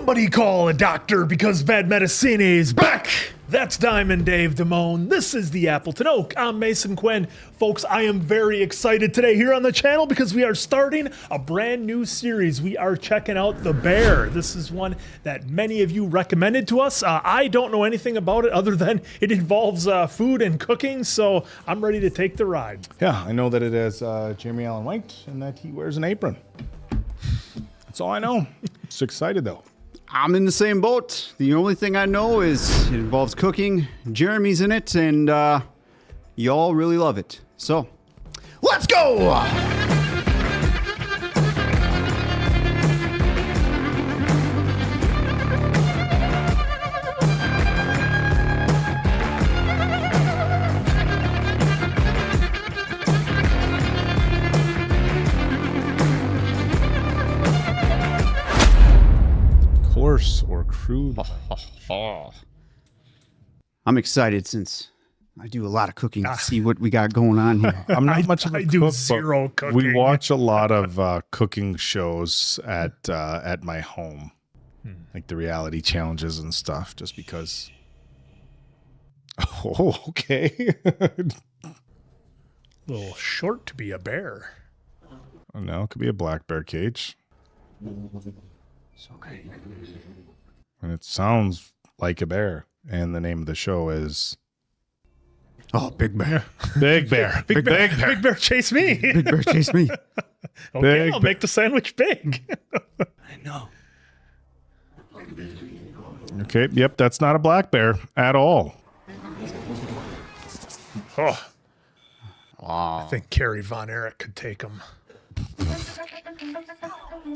Somebody call a doctor because bad medicine is back. That's Diamond Dave Damone. This is the Appleton Oak. I'm Mason Quinn. Folks, I am very excited today here on the channel because we are starting a brand new series. We are checking out The Bear. This is one that many of you recommended to us. I don't know anything about it other than it involves food and cooking, so I'm ready to take the ride. Yeah, I know that it has Jeremy Allen White and that he wears an apron. That's all I know. Just excited though. I'm in the same boat. The only thing I know is it involves cooking. Jeremy's in it, and y'all really love it. So, let's go! Coarse or crude? I'm excited since I do a lot of cooking to see what we got going on here. I'm not much of a I cook, do but zero cooking. we watch a lot of cooking shows at my home, like the reality challenges and stuff. Just because. Oh, okay. A little short to be a bear. Oh, no, it could be a black bear cage. It's okay. And it sounds like a bear. And the name of the show is Oh, Big Bear. Big Bear. Big bear chase me. Big Bear chase me. Okay, Big I'll Bear. make the sandwich big. I know. Okay. Yep, that's not a black bear at all. Oh, Wow. I think Carrie Von Erich could take him.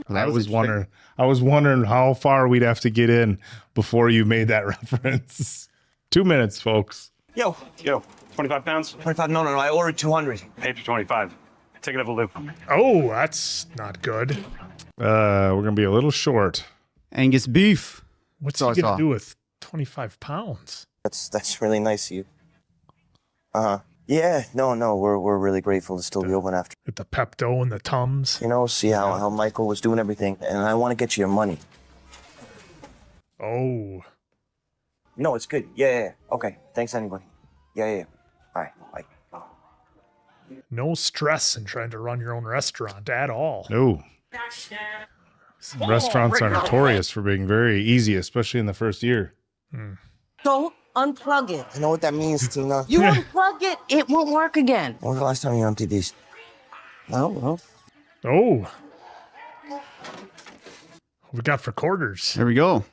I was wondering how far we'd have to get in before you made that reference. 2 minutes, folks. Yo, 25 pounds? 25? No, I ordered 200. Paid for 25. Ticket of a loop. Oh, that's not good. We're gonna be a little short. Angus beef. What's So I he gonna saw. do with 25 pounds? That's really nice of you. Yeah, no, we're really grateful to still be open after. With the Pepto and the Tums. You know, see how Michael was doing everything, and I want to get you your money. Oh, No, it's good. Yeah. Okay, thanks anybody. Yeah. All right, bye. no stress in trying to run your own restaurant at all. No. Restaurants are notorious for being very easy, especially in the first year. Don't unplug it. I know what that means, Tina. You unplug it, it won't work again. When was the last time you emptied these? Oh, well. Oh. What we got for quarters? There we go.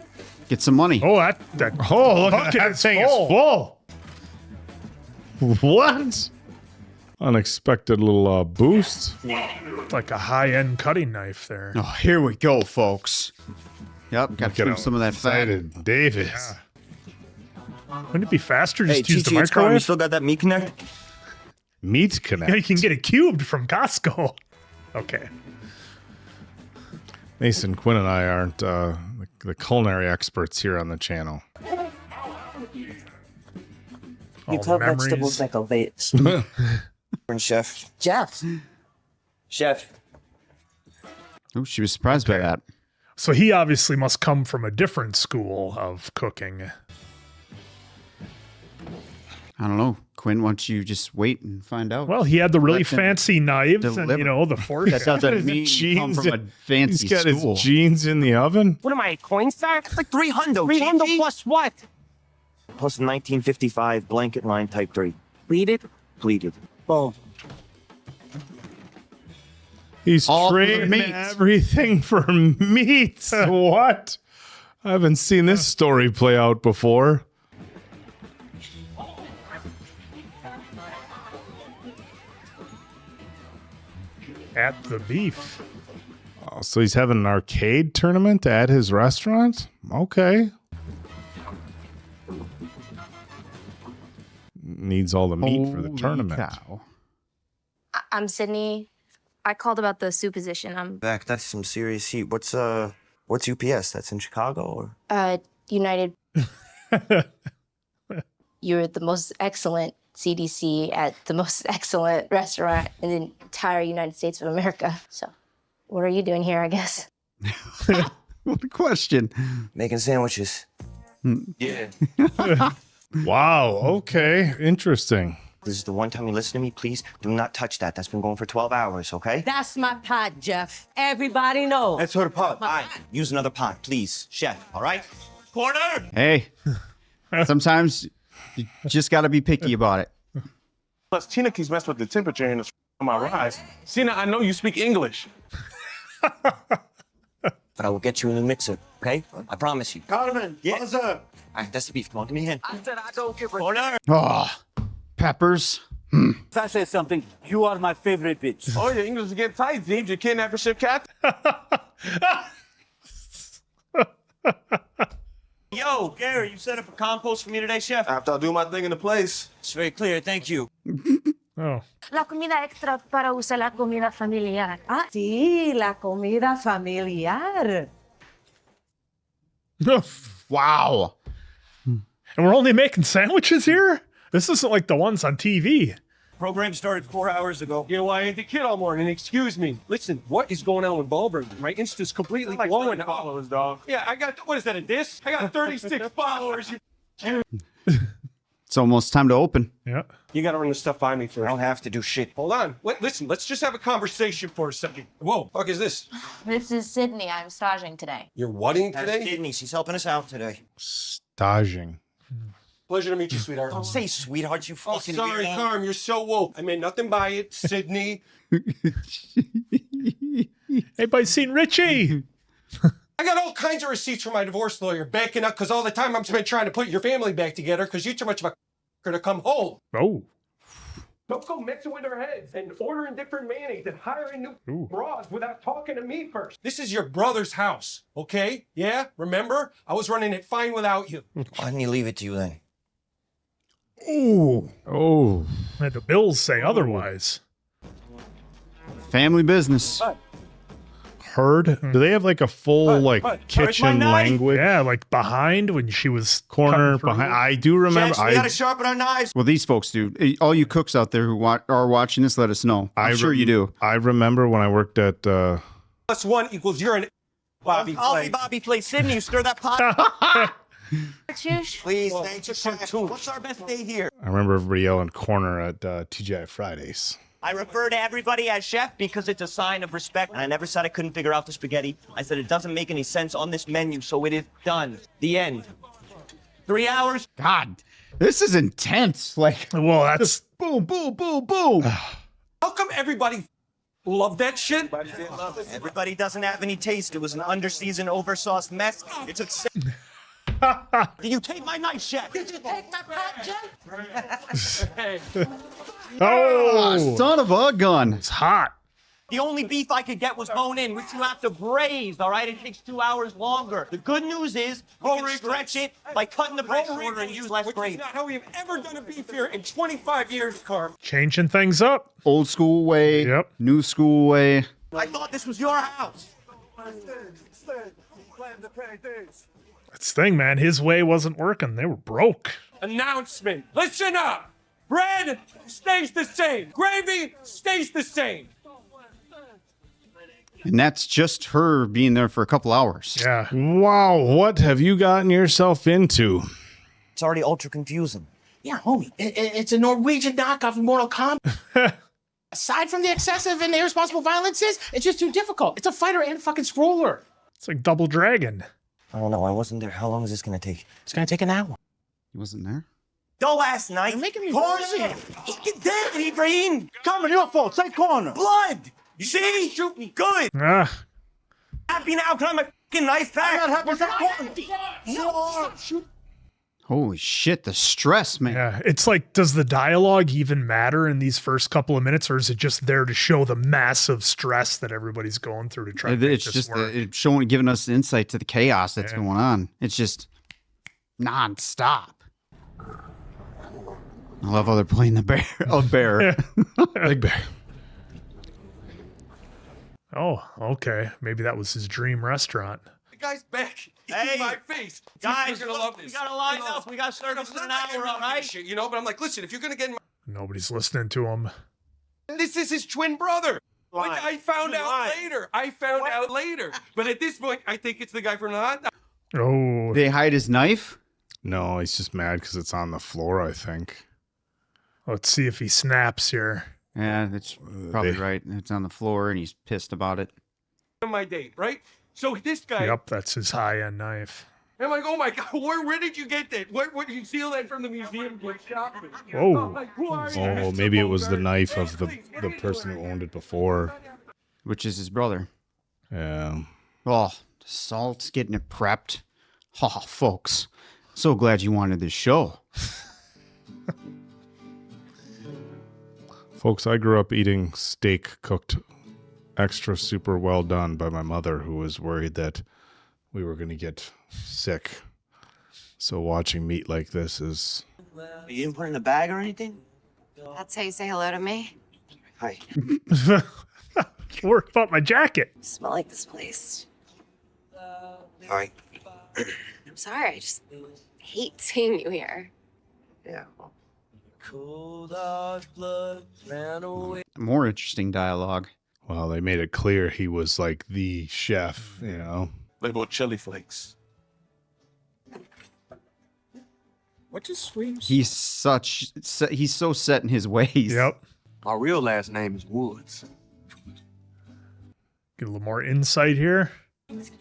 Get some money. Oh, that Oh, look bucket at that is thing is full. What? Unexpected little boost. Like a high-end cutting knife there. Oh, here we go, folks. Yep, got to Get trim him some of that fat. excited. Davis. Wouldn't it be faster just Hey, to use the Chi-Chi, it's Carmy. You microwave? still got that meat connect? Meat Connect. Yeah, you can get it cubed from Costco. Okay. Mason Quinn and I aren't the culinary experts here on the channel. All You the cut memories. vegetables like a vase. Chef. Jeff. Chef. Oh, she was surprised by that. So he obviously must come from a different school of cooking. I don't know. Quinn, why don't you just wait and find out? Well, he had the really Let them fancy knives and, deliver. you know, the fork. that doesn't mean you come from a fancy He's got school. his jeans in the oven. What am I, a coin star? It's like 300. 300 Chi-Chi. plus what? Plus 1955 blanket line type 3. Pleated? Pleated. Boom. He's All for the trading meat. everything for meat. What? I haven't seen this story play out before. At the beef. Oh, so he's having an arcade tournament at his restaurant? Okay. Needs all the meat for the Holy tournament. cow. I'm Sydney. I called about the supposition. I'm Back, that's some serious heat. What's UPS? That's in Chicago or? United. You're the most excellent CDC at the most excellent restaurant in the entire United States of America. So, what are you doing here, I guess? What a question. Making sandwiches. Yeah. Wow. Okay. Interesting. This is the one time you listen to me. Please do not touch that. That's been going for 12 hours, okay? That's my pot, Jeff. Everybody knows. That's her pot. All right, use another pot, please. Chef, all right? Corner! Hey, sometimes you just got to be picky about it. Plus, Tina keeps messing with the temperature in my rice. Tina, I know you speak English. But I will get you in the mixer, okay? I promise you. Carmen, Yeah. what's up? All right, that's the beef. Come on, give me a hand. I said I don't give a Corner! Oh, peppers. If I say something, you are my favorite bitch. Oh, your English is getting tight, James. You're kidnapping ship captain. Yo, Gary, you set up a compost for me today, chef? After I do my thing in the place. It's very clear, thank you. Oh. La comida extra para usar la comida familiar. Ah, sí, la comida familiar. Wow. And we're only making sandwiches here? This isn't like the ones on TV. Program started 4 hours ago. You know why I ain't the kid all morning? Excuse me. Listen, what is going on with Ballburn? My Insta's completely glowing. Followers, dog. Yeah, I got, what is that, a diss? I got 36 followers. It's almost time to open. Yeah. You gotta run the stuff by me first. I don't have to do shit. Hold on. Wait, listen, let's just have a conversation for a second. Whoa, fuck is this? This is Sydney. I'm staging today. You're wedding That's today? Sydney. She's helping us out today. Staging. Pleasure to meet you, sweetheart. Don't say sweetheart, you Oh, fucking sorry, weirdo. Carm, you're so woke. I meant nothing by it. Sydney. Anybody seen Richie? I got all kinds of receipts from my divorce lawyer backing up because all the time I'm spent trying to put your family back together because you're too much of a to come home. Oh. Don't go mixing with their heads and ordering different mayonnaise and hiring new bras without talking to me first. This is your brother's house, okay? Yeah, remember? I was running it fine without you. Why didn't he leave it to you then? Ooh. Oh. And the bills say otherwise. Family business. Heard? Do they have like a full like Where's my kitchen knife? language? Yeah, like behind when she was Corner cutting through. behind. I do remember. Chefs, we gotta sharpen our knives. Well, these folks do. All you cooks out there who are watching this, let us know. I'm sure you do. I remember when I worked at. Plus one equals you're an Bobby I'll be plate. Bobby plate. Sydney, you stir that pot. Shush. Please, thank you, chef. What's our best day here? I remember everybody yelling corner at TGI Fridays. I refer to everybody as chef because it's a sign of respect. And I never said I couldn't figure out the spaghetti. I said it doesn't make any sense on this menu, so it is done. The end. 3 hours. God, this is intense. Like, Well, that's boom, boom, boom, boom. How come everybody love that shit? Everybody doesn't have any taste. It was an underseasoned, oversauced mess. It took. Did you take my knife, chef? Did you take my pot, Jeff? Hey, oh, Son of a gun. it's hot. The only beef I could get was bone in, which you have to braise, all right? It takes 2 hours longer. The good news is we can stretch it by cutting the breast order and use less which is gravy. not how we've ever done a beef here in 25 years, Carm. Changing things up. Old school way. Yep. New school way. I thought this was your house. That's the thing, man. His way wasn't working. They were broke. Announcement. Listen up. Bread stays the same. Gravy stays the same. And that's just her being there for a couple hours. Yeah. Wow, what have you gotten yourself into? It's already ultra confusing. Yeah, homie, it's a Norwegian knockoff of Mortal Kombat. Aside from the excessive and irresponsible violences, it's just too difficult. It's a fighter and fucking scroller. It's like Double Dragon. I don't know. I wasn't there. How long is this gonna take? It's gonna take an hour. He wasn't there? Go last night. You're making me Horse nervous. it. Get dead, Ibrahim. Coming, your fault. Take corner. Blood. You see? Shoot me. Good. Ah, Happy now. Can I have my fucking knife back? Holy shit, the stress, man. yeah. It's like, does the dialogue even matter in these first couple of minutes, or is it just there to show the massive stress that everybody's going through to try to make It's this just work? it's showing, giving us insight to the chaos that's Yeah. going on. It's just nonstop. I love how they're playing the bear. A bear. Big Bear. Oh, okay. Maybe that was his dream restaurant. The guy's back. Hey, in my face. Guys, you're gonna love we this. gotta line You're gonna up. We got service in an hour, all love right? this shit, you know, but I'm like, listen, if you're gonna get in Nobody's listening to him. this is his twin brother. But I found out later. But at this point, I think it's the guy from the hot dog. Oh, They hide his knife? No, he's just mad because it's on the floor, I think. let's see if he snaps here. Yeah, that's probably right. It's on the floor and he's pissed about it. On my date, right? So this guy, Yep, that's his high-end knife. I'm like, oh my God, where did you get that? Where did you steal that from the museum? Whoa. I'm like, who are you? Oh, maybe it was the knife of the person who owned it before. Which is his brother. Yeah. Oh, the salt's getting it prepped. Oh, folks, so glad you wanted this show. Folks, I grew up eating steak cooked extra super well done by my mother, who was worried that we were going to get sick. So watching meat like this is... You didn't put it in a bag or anything? That's how you say hello to me. Hi. Worried about my jacket. You smell like this place. All right. I'm sorry, I just hate seeing you here. Yeah. More interesting dialogue. Well, they made it clear he was like the chef, you know. Labeled chili flakes. What just screams? He's so set in his ways. Yep. My real last name is Woods. Get a little more insight here.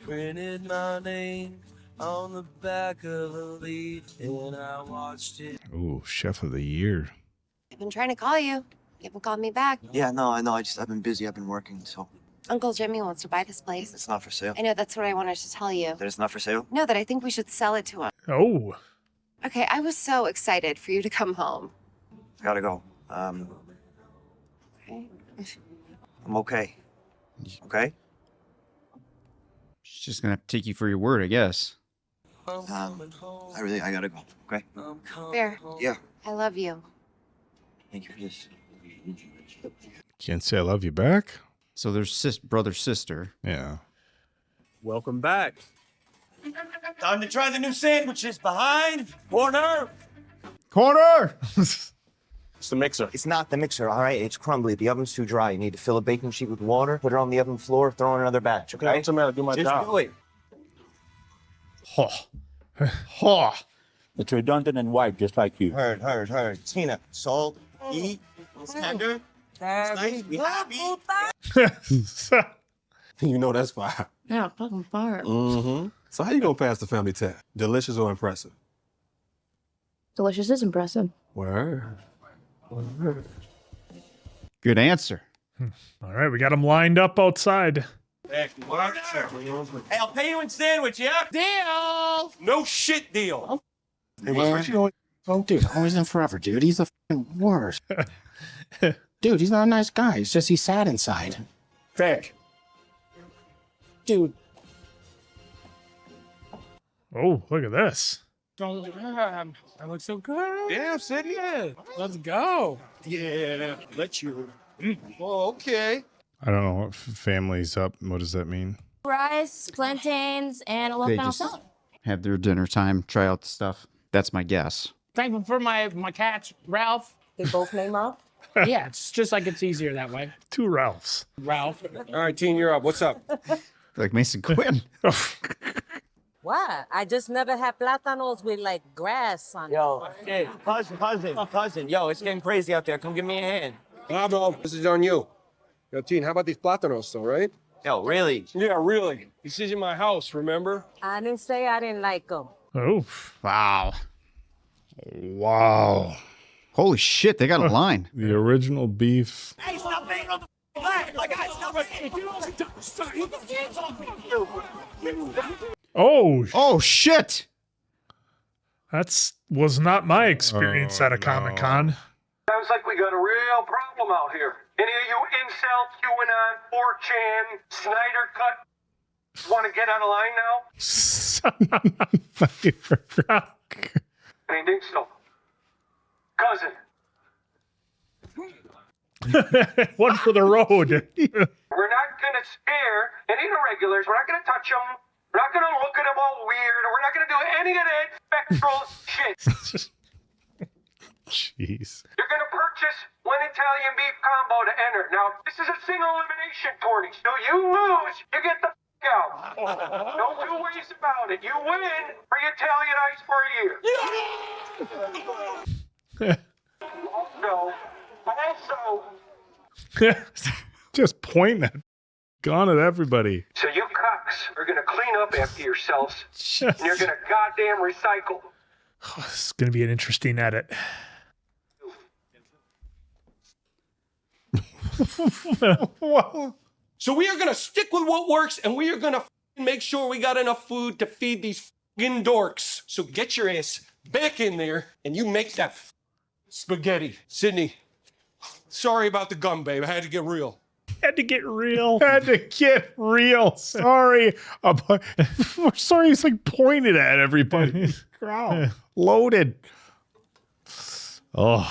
Printed my name on the back of a leaf and I watched it. Ooh, chef of the year. I've been trying to call you. You haven't called me back. Yeah, no, I know. I've been busy. I've been working, so Uncle Jimmy wants to buy this place. it's not for sale. I know, that's what I wanted to tell you. That it's not for sale? No, that I think we should sell it to him. Oh. Okay, I was so excited for you to come home. I gotta go. Okay. I'm okay. Okay? She's just gonna have to take you for your word, I guess. I gotta go. Okay? Fair. Yeah. I love you. Thank you for this. Can't say I love you back? So there's brother, sister. Yeah. Welcome back. Time to try the new sandwiches behind corner. Corner! It's the mixer. It's not the mixer, all right? It's crumbly. The oven's too dry. You need to fill a baking sheet with water, put it on the oven floor, throw in another batch, okay? What's the matter? Do my Just job. do it. Ho. Ho. It's redundant and white, just like you. Heard. Tina, salt, eat, it's tender, it's nice, be happy. You know that's fire. Yeah, fucking fire. Mm-hmm. So how you gonna pass the family test? Delicious or impressive? Delicious is impressive. Word. Good answer. All right, we got him lined up outside. Hey, I'll pay you in sandwich, yeah? Deal! No shit deal. Hey, oh, dude, always and forever, dude. He's the fucking worst. Dude, he's not a nice guy. It's just he's sad inside. Fake. Dude. Oh, look at this. I look so good. Damn, Sid, yeah. Let's go. Yeah, let you. Oh, okay. I don't know what family's up. What does that mean? Rice, plantains, and a They little just salad. have their dinner time, try out the stuff. That's my guess. Thankful for my cats, Ralph. They both name Ralph? Yeah, it's just like it's easier that way. Two Ralphs. Ralph. All right, Teen, you're up. What's up? Like Mason Quinn. What? I just never had plátanos with like grass on it. Yo, hey, cousin. Yo, it's getting crazy out there. Come give me a hand. Pablo, this is on you. Yo, Teen, how about these plátanos, though, right? Yo, really? Yeah, really. This is in my house, remember? I didn't say I didn't like them. Oh. Wow. Wow. Holy shit, they got a line. The original beef. Hey, stop banging on the flag! My guy, stop Oh, Oh shit! was not my experience at a Comic-Con. Sounds like we got a real problem out here. Any of you incel, QAnon, 4chan, Snyder Cut want to get on a line now? I think so. Cousin. One for the road. We're not going to scare any irregulars. We're not going to touch them. We're not going to look at them all weird. We're not going to do any of that spectral shit. Jeez. You're gonna purchase one Italian beef combo to enter. Now, this is a single elimination tourney. So you lose, you get the out. No two ways about it. You win free Italian ice for a year. Also, Just pointing at, gone at everybody. so you cucks are gonna clean up after yourselves, and you're gonna goddamn recycle. This is going to be an interesting edit. Well, So we are gonna stick with what works, and we are gonna make sure we got enough food to feed these dorks. So get your ass back in there, and you make that spaghetti. Sydney, sorry about the gum, babe. I had to get real. Had to get real. had to get real. Sorry. We're sorry. He's like pointed at everybody. Crowd. Loaded. Oh.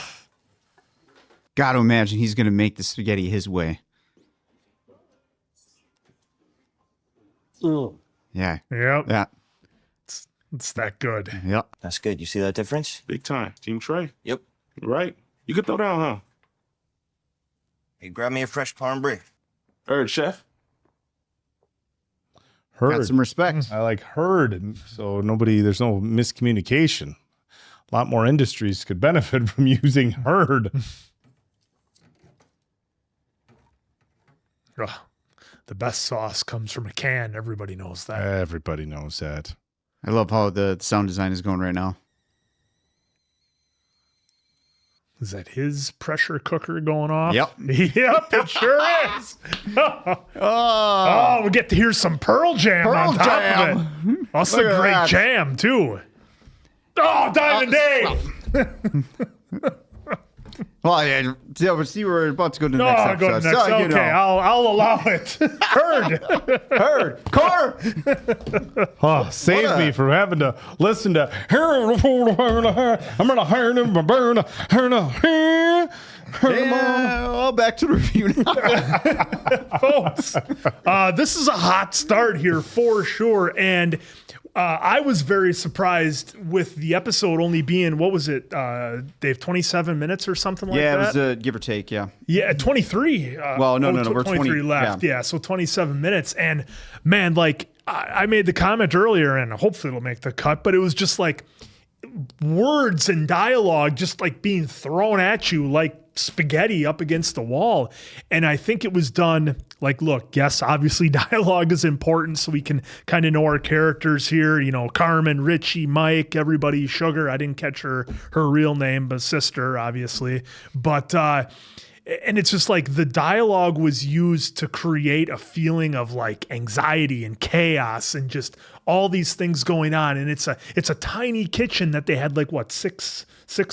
Gotta imagine he's gonna make the spaghetti his way. Yeah. Yep. Yeah. It's that good. Yep. That's good. You see that difference? Big time. Team Trey. Yep. Right. You could throw down, huh? Hey, grab me a fresh parm brie. Heard, chef. Heard. Got some respect. I like heard. And so there's no miscommunication. A lot more industries could benefit from using heard. Ugh. The best sauce comes from a can. Everybody knows that. Everybody knows that. I love how the sound design is going right now. Is that his pressure cooker going off? Yep. Yep, it sure is. Oh, we get to hear some Pearl Jam on top of it. Also Look a at great that. jam, too. Oh, Diamond Dave! Well, yeah, see, we're about to go to the next Oh, episode. go to the next. So, you Okay, know. I'll allow it. Heard. Heard. Car. Oh, save me from having to listen to. I'm gonna hire him. Yeah, well, back to the review now. Folks, this is a hot start here for sure. And I was very surprised with the episode only being, what was it, Dave, 27 minutes or something like that? Yeah, it was give or take, yeah. Yeah, 23. Well, no, we're 23 20 left. Yeah, so 27 minutes. And man, like I made the comment earlier, and hopefully it'll make the cut, but it was just like words and dialogue just like being thrown at you like spaghetti up against the wall. And I think it was done like, look, yes, obviously dialogue is important so we can kind of know our characters here, you know, Carmen, Richie, Mike, everybody, Sugar. I didn't catch her real name, but sister, obviously. But and it's just like the dialogue was used to create a feeling of like anxiety and chaos and just all these things going on. And it's a tiny kitchen that they had like what, six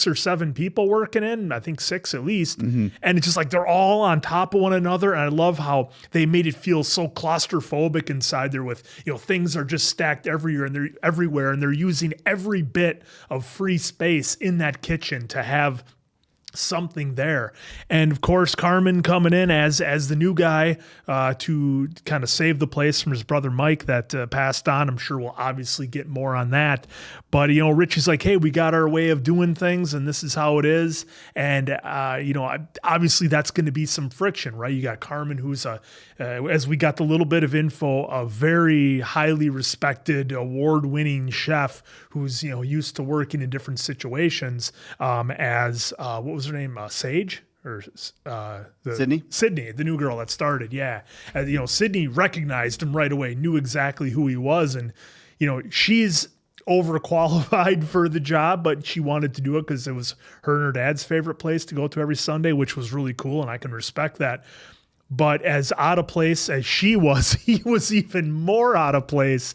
or seven people working in, I think 6 at least. Mm-hmm. And it's just like they're all on top of one another. And I love how they made it feel so claustrophobic inside there with, you know, things are just stacked everywhere and they're using every bit of free space in that kitchen to have something there. And of course, Carmen coming in as the new guy to kind of save the place from his brother Mike that passed on. I'm sure we'll obviously get more on that. But, you know, Richie's like, hey, we got our way of doing things and this is how it is. And, you know, obviously that's going to be some friction, right? You got Carmen, who's as we got the little bit of info, a very highly respected, award-winning chef who's, you know, used to working in different situations as, what was her name? Sage? Or Sydney, the new girl that started. Yeah. You know, Sydney recognized him right away, knew exactly who he was. And, you know, she's overqualified for the job, but she wanted to do it because it was her and her dad's favorite place to go to every Sunday, which was really cool. And I can respect that. But as out of place as she was, he was even more out of place,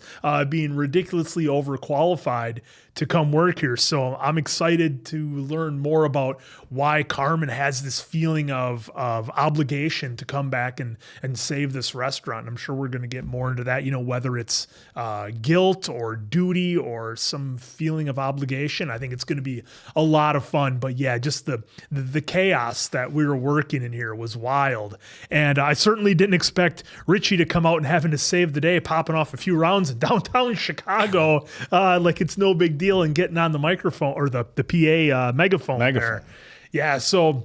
being ridiculously overqualified to come work here. So I'm excited to learn more about why Carmen has this feeling of obligation to come back and save this restaurant. I'm sure we're going to get more into that, you know, whether it's guilt or duty or some feeling of obligation. I think it's going to be a lot of fun. But yeah, just the chaos that we were working in here was wild. And And I certainly didn't expect Richie to come out and having to save the day, popping off a few rounds in downtown Chicago like it's no big deal, and getting on the microphone or the PA megaphone there. Yeah, so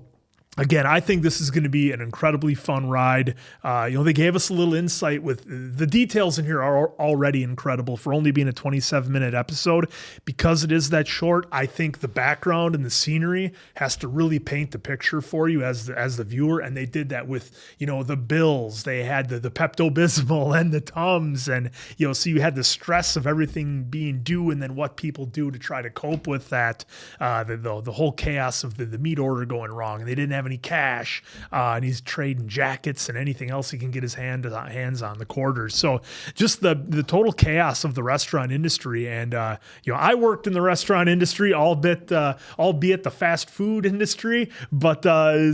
again, I think this is going to be an incredibly fun ride. They gave us a little insight with the details in here are already incredible for only being a 27-minute episode. Because it is that short, I think the background and the scenery has to really paint the picture for you as the viewer. And they did that with, the bills. They had the Pepto-Bismol and the Tums. And, so you had the stress of everything being due and then what people do to try to cope with that. The whole chaos of the meat order going wrong. And they didn't have any cash, and he's trading jackets and anything else he can get his hands on, the quarters. So just the total chaos of the restaurant industry. And I worked in the restaurant industry, albeit the fast food industry, but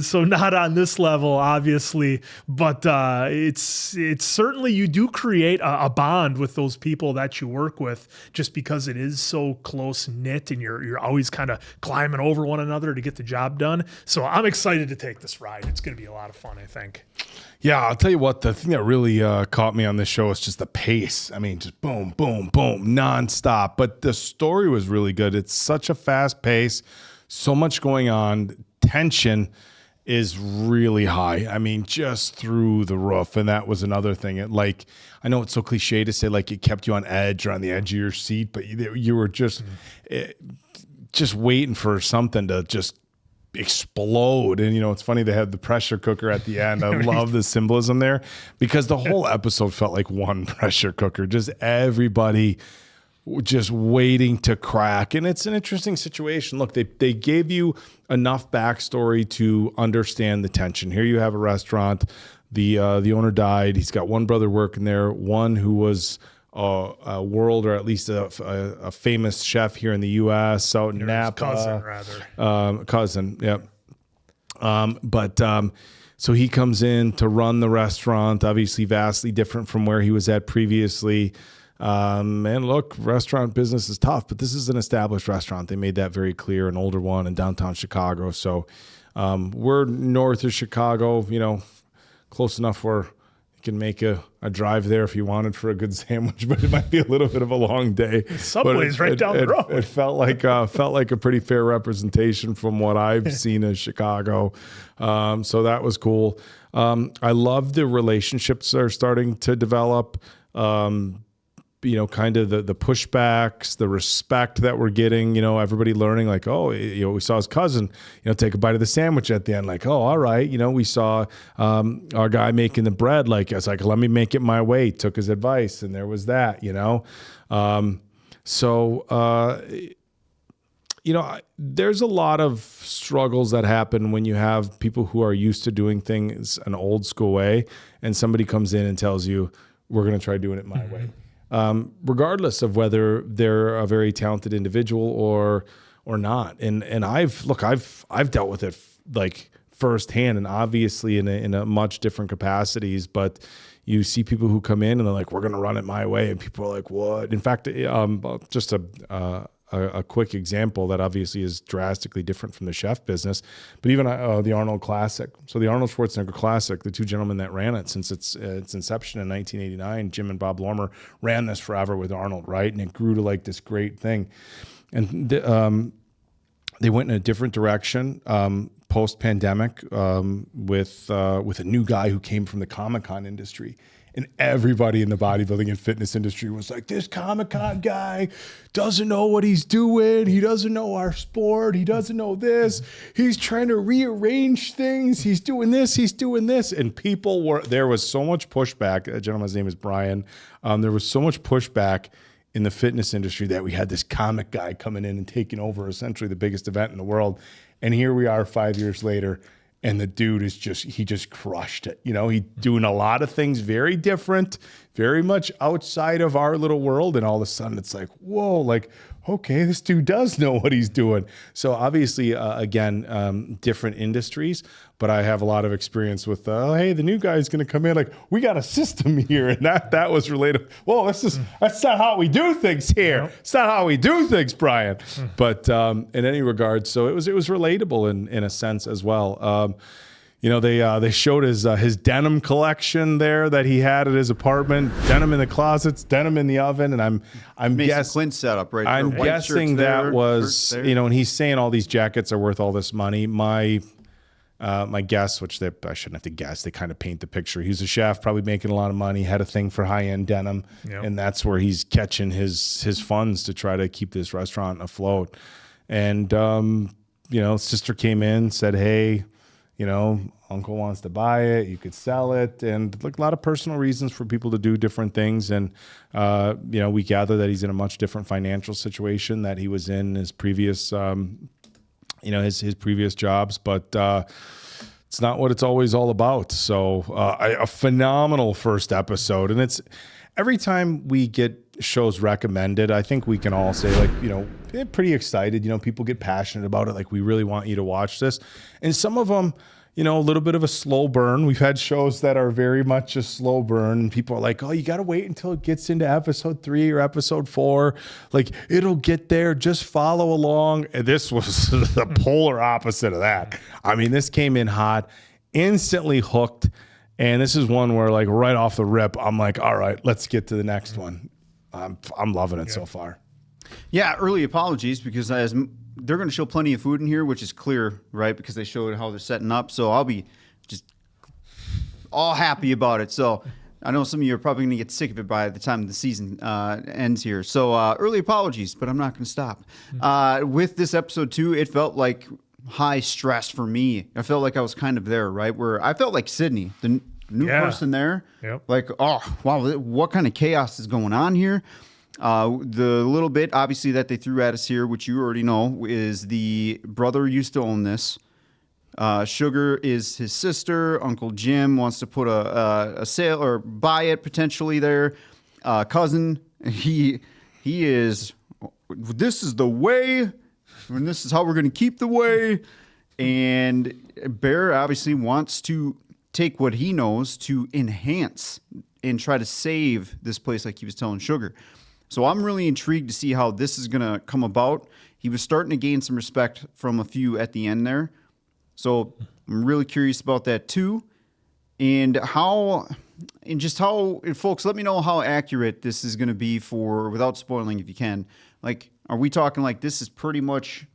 so not on this level, obviously. But it's certainly, you do create a bond with those people that you work with, just because it is so close knit, and you're always kind of climbing over one another to get the job done. So I'm excited to take this ride. It's going to be a lot of fun, I think. Yeah, I'll tell you what, the thing that really caught me on this show is just the pace. I mean, just boom, boom, boom, nonstop. But the story was really good. It's such a fast pace, so much going on. Tension is really high. I mean, just through the roof. And that was another thing. I know it's so cliche to say, like, it kept you on edge or on the edge of your seat, but you were just waiting for something to just explode. And it's funny, they had the pressure cooker at the end. I love the symbolism there, because the whole episode felt like one pressure cooker, just everybody just waiting to crack. And it's an interesting situation. Look, they gave you enough backstory to understand the tension. Here you have a restaurant, the owner died, he's got one brother working there, one who was a world, or at least a famous chef here in the U.S. out in Napa. Cousin, yeah. So he comes in to run the restaurant, obviously vastly different from where he was at previously. And look, restaurant business is tough, but this is an established restaurant. They made that very clear, an older one in downtown Chicago. So we're north of Chicago, close enough where can make a drive there if you wanted for a good sandwich, but it might be a little bit of a long day. Subway's right down the road. It felt like a pretty fair representation from what I've seen in Chicago. So that was cool. I love the relationships that are starting to develop. Kind of the pushbacks, the respect that we're getting, everybody learning, like, oh, we saw his cousin, take a bite of the sandwich at the end, like, oh, all right. We saw our guy making the bread, like, I was like, let me make it my way, took his advice, and there was that, there's a lot of struggles that happen when you have people who are used to doing things an old school way, and somebody comes in and tells you, we're going to try doing it my way. Regardless of whether they're a very talented individual or not. And I've dealt with it like firsthand, and obviously in a much different capacities, but you see people who come in and they're like, we're going to run it my way. And people are like, what? In fact, just a quick example that obviously is drastically different from the chef business, but even the Arnold Classic. So the Arnold Schwarzenegger Classic, the two gentlemen that ran it since its inception in 1989, Jim and Bob Lormer, ran this forever with Arnold, right? And it grew to like this great thing. And they went in a different direction post-pandemic with a new guy who came from the Comic-Con industry. And everybody in the bodybuilding and fitness industry was like, this Comic-Con guy doesn't know what he's doing. He doesn't know our sport. He doesn't know this. He's trying to rearrange things. He's doing this. He's doing this. And there was so much pushback. That gentleman's name is Brian. There was so much pushback in the fitness industry that we had this comic guy coming in and taking over essentially the biggest event in the world. And here we are 5 years later. And the dude he just crushed it. He's doing a lot of things very different, very much outside of our little world. And all of a sudden it's like, whoa, like, okay, this dude does know what he's doing. So obviously, again, different industries, but I have a lot of experience with, hey, the new guy's going to come in, like, we got a system here. And that was related. Whoa, that's not how we do things here. Nope. It's not how we do things, Brian. But in any regard, so it was relatable in a sense as well. they showed his denim collection there that he had at his apartment, denim in the closets, denim in the oven, and I'm guessing Clint setup right. I'm there. guessing that was and he's saying all these jackets are worth all this money. My guess, which I shouldn't have to guess, they kind of paint the picture. He's a chef, probably making a lot of money, had a thing for high-end denim, and that's where he's catching his funds to try to keep this restaurant afloat. And sister came in, said, hey, uncle wants to buy it, you could sell it, and like a lot of personal reasons for people to do different things. And we gather that he's in a much different financial situation that he was in his previous his previous jobs, but it's not what it's always all about. So a phenomenal first episode. And it's every time we get shows recommended, I think we can all say pretty excited, people get passionate about it. Like, we really want you to watch this. And some of them, a little bit of a slow burn. We've had shows that are very much a slow burn, and people are like, oh, you got to wait until it gets into episode 3 or episode 4. Like, it'll get there. Just follow along. And this was the polar opposite of that. I mean, this came in hot, instantly hooked. And this is one where, like, right off the rip, I'm like, all right, let's get to the next one. I'm loving it so far. Yeah, early apologies, because they're going to show plenty of food in here, which is clear, right? Because they showed how they're setting up. So I'll be just all happy about it. So I know some of you are probably going to get sick of it by the time the season ends here. So early apologies, but I'm not going to stop. With this episode 2, it felt like high stress for me. I felt like I was kind of there, right? Where I felt like Sydney, the new person there. Yep. Like, oh, wow, what kind of chaos is going on here? The little bit, obviously, that they threw at us here, which you already know, is the brother used to own this. Sugar is his sister. Uncle Jim wants to put a sale or buy it potentially there. Cousin, he is, this is the way, and this is how we're going to keep the way. And Bear obviously wants to take what he knows to enhance and try to save this place, like he was telling Sugar. So I'm really intrigued to see how this is going to come about. He was starting to gain some respect from a few at the end there. So I'm really curious about that too. And folks, let me know how accurate this is going to be without spoiling if you can. Like, are we talking like this is pretty much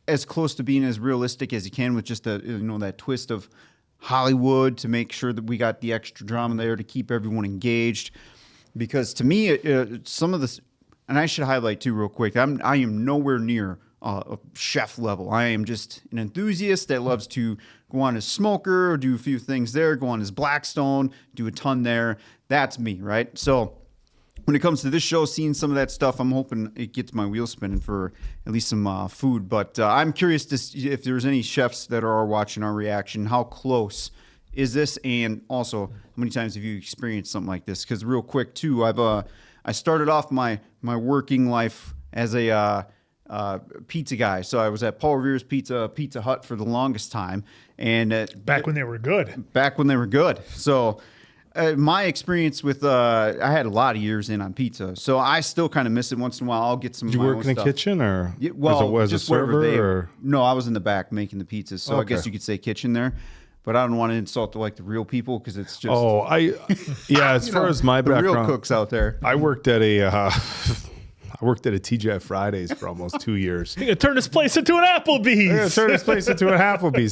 as close to being as realistic as you can with just that twist of Hollywood to make sure that we got the extra drama there to keep everyone engaged? Because to me, some of this, and I should highlight too real quick, I am nowhere near a chef level. I am just an enthusiast that loves to go on his smoker, do a few things there, go on his Blackstone, do a ton there. That's me, right? So when it comes to this show, seeing some of that stuff, I'm hoping it gets my wheels spinning for at least some food. But I'm curious to see if there's any chefs that are watching our reaction. How close is this? And also, how many times have you experienced something like this? Because real quick, too, I started off my working life as a pizza guy. So I was at Paul Revere's Pizza Hut for the longest time. And back when they were good. Back when they were good. So my experience with, I had a lot of years in on pizza. So I still kind of miss it once in a while. I'll get some. Did you work in the kitchen or was a server? No, I was in the back making the pizzas. So I guess you could say kitchen there. But I don't want to insult the real people because it's just. Oh, as far as my background, the real cooks out there. I worked at a TGI Fridays for almost 2 years. You're gonna turn this place into an Applebee's.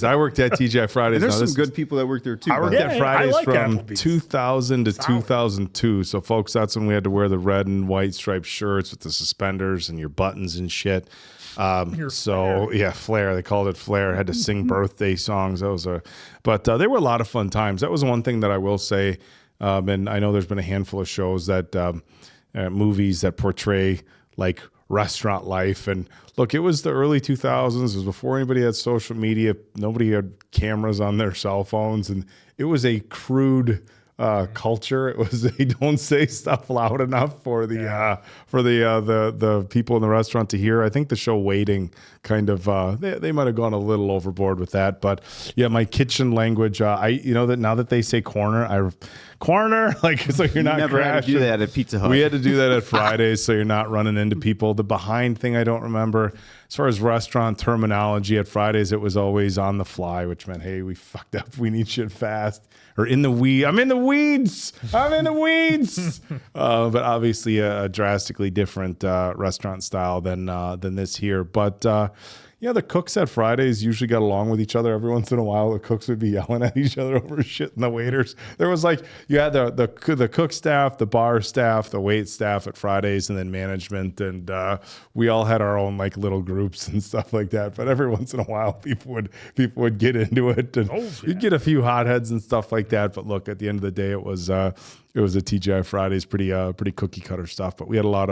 I worked at TGI Fridays. And there's some good people that work there too. I worked at Fridays from Applebee's. 2000 to 2002. So, folks, that's when we had to wear the red and white striped shirts with the suspenders and your buttons and shit. Flair. They called it Flair. I had to sing birthday songs. But they were a lot of fun times. That was one thing that I will say. And I know there's been a handful of shows that movies that portray like restaurant life. And look, it was the early 2000s. It was before anybody had social media. Nobody had cameras on their cell phones. And it was a crude culture. It was they don't say stuff loud enough for the people in the restaurant to hear. I think the show Waiting kind of they might have gone a little overboard with that, but yeah, my kitchen language. That now that they say corner like so you're not never crashing. had to do that at Pizza Hut. We had to do that at Fridays, so you're not running into people. The behind thing I don't remember. As far as restaurant terminology at Fridays, it was always on the fly, which meant, hey, we fucked up. We need shit fast. Or in the weed. I'm in the weeds. I'm in the weeds. But obviously a drastically different restaurant style than this here. But the cooks at Fridays usually got along with each other. Every once in a while, the cooks would be yelling at each other over shit, and the waiters. There was you had the cook staff, the bar staff, the wait staff at Fridays, and then management, and we all had our own little groups and stuff like that. But every once in a while, people would get into it, and you'd get a few hotheads and stuff like that. But look, at the end of the day, it was a TGI Fridays, pretty cookie cutter stuff. But we had a lot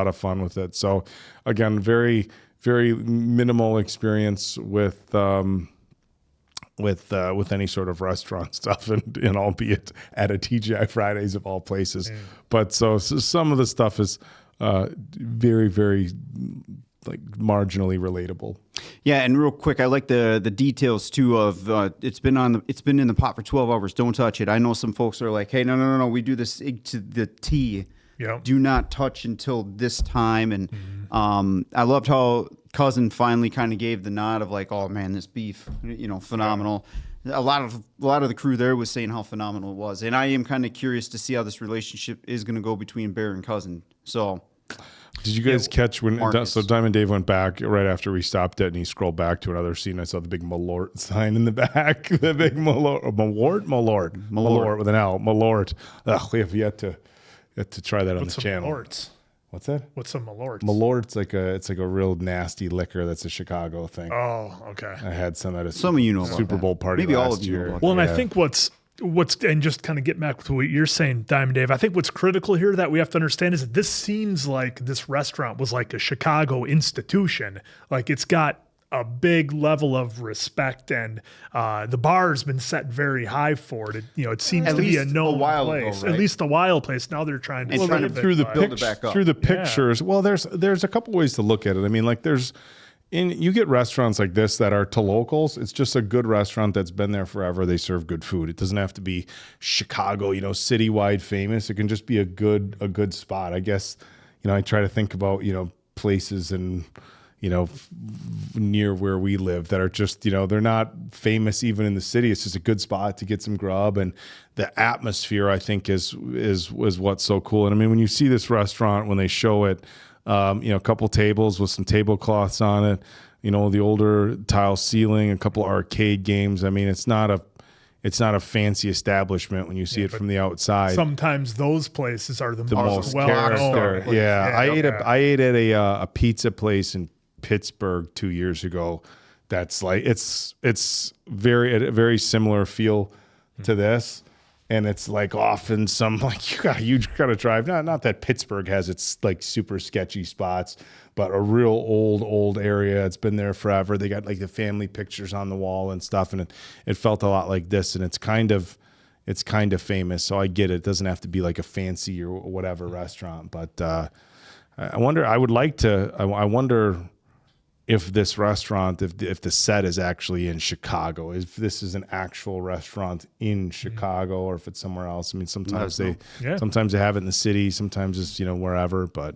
of fun with it. So again, very minimal experience with any sort of restaurant stuff, and albeit at a TGI Fridays of all places. But so some of the stuff is very, very marginally relatable. Yeah, and real quick, I like the details too of it's been in the pot for 12 hours. Don't touch it. I know some folks are like, hey, no, we do this to the T. Yep. Do not touch until this time. And I loved how Cousin finally kind of gave the nod of oh man, this beef, phenomenal. Yeah. A lot of the crew there was saying how phenomenal it was, and I am kind of curious to see how this relationship is going to go between Bear and Cousin. So, did you guys catch when Diamond Dave went back right after we stopped it, and he scrolled back to another scene? I saw the big Malort sign in the back, the big Malort with an L, Malort. We have yet to try that on the channel. Malorts? What's that? What's some Malorts? Malort's it's a real nasty liquor that's a Chicago thing. Oh, okay. I had some at a Super Bowl party Maybe last all of you year. know about Well, and I think what's and just kind of get back to what you're saying, Diamond Dave, I think what's critical here that we have to understand is that this seems like this restaurant was like a Chicago institution. It's got a big level of respect, and the bar's been set very high for it. It seems to be a known place. At least a wild place. Now they're trying to through the pictures. Well, there's a couple ways to look at it. I mean, you get restaurants like this that are to locals. It's just a good restaurant that's been there forever. They serve good food. It doesn't have to be Chicago, citywide famous. It can just be a good spot. I guess, I try to think about, places and near where we live that are just, they're not famous even in the city. It's just a good spot to get some grub, and the atmosphere, I think, is what's so cool. And I mean, when you see this restaurant, when they show it, a couple tables with some tablecloths on it, the older tile ceiling, a couple arcade games. I mean, it's not a fancy establishment when you see it from the outside. Sometimes those places are the most well known. Yeah, I ate at a pizza place in Pittsburgh 2 years ago. That's it's very similar feel to this, and it's often some you gotta drive. Not that Pittsburgh has its super sketchy spots, but a real old area. It's been there forever. They got the family pictures on the wall and stuff, and it felt a lot like this, and it's kind of famous. So I get it. It doesn't have to be a fancy or whatever restaurant, but I wonder. I wonder if this restaurant, if the set is actually in Chicago, if this is an actual restaurant in Chicago, or if it's somewhere else. I mean, sometimes they have it in the city, sometimes it's wherever. But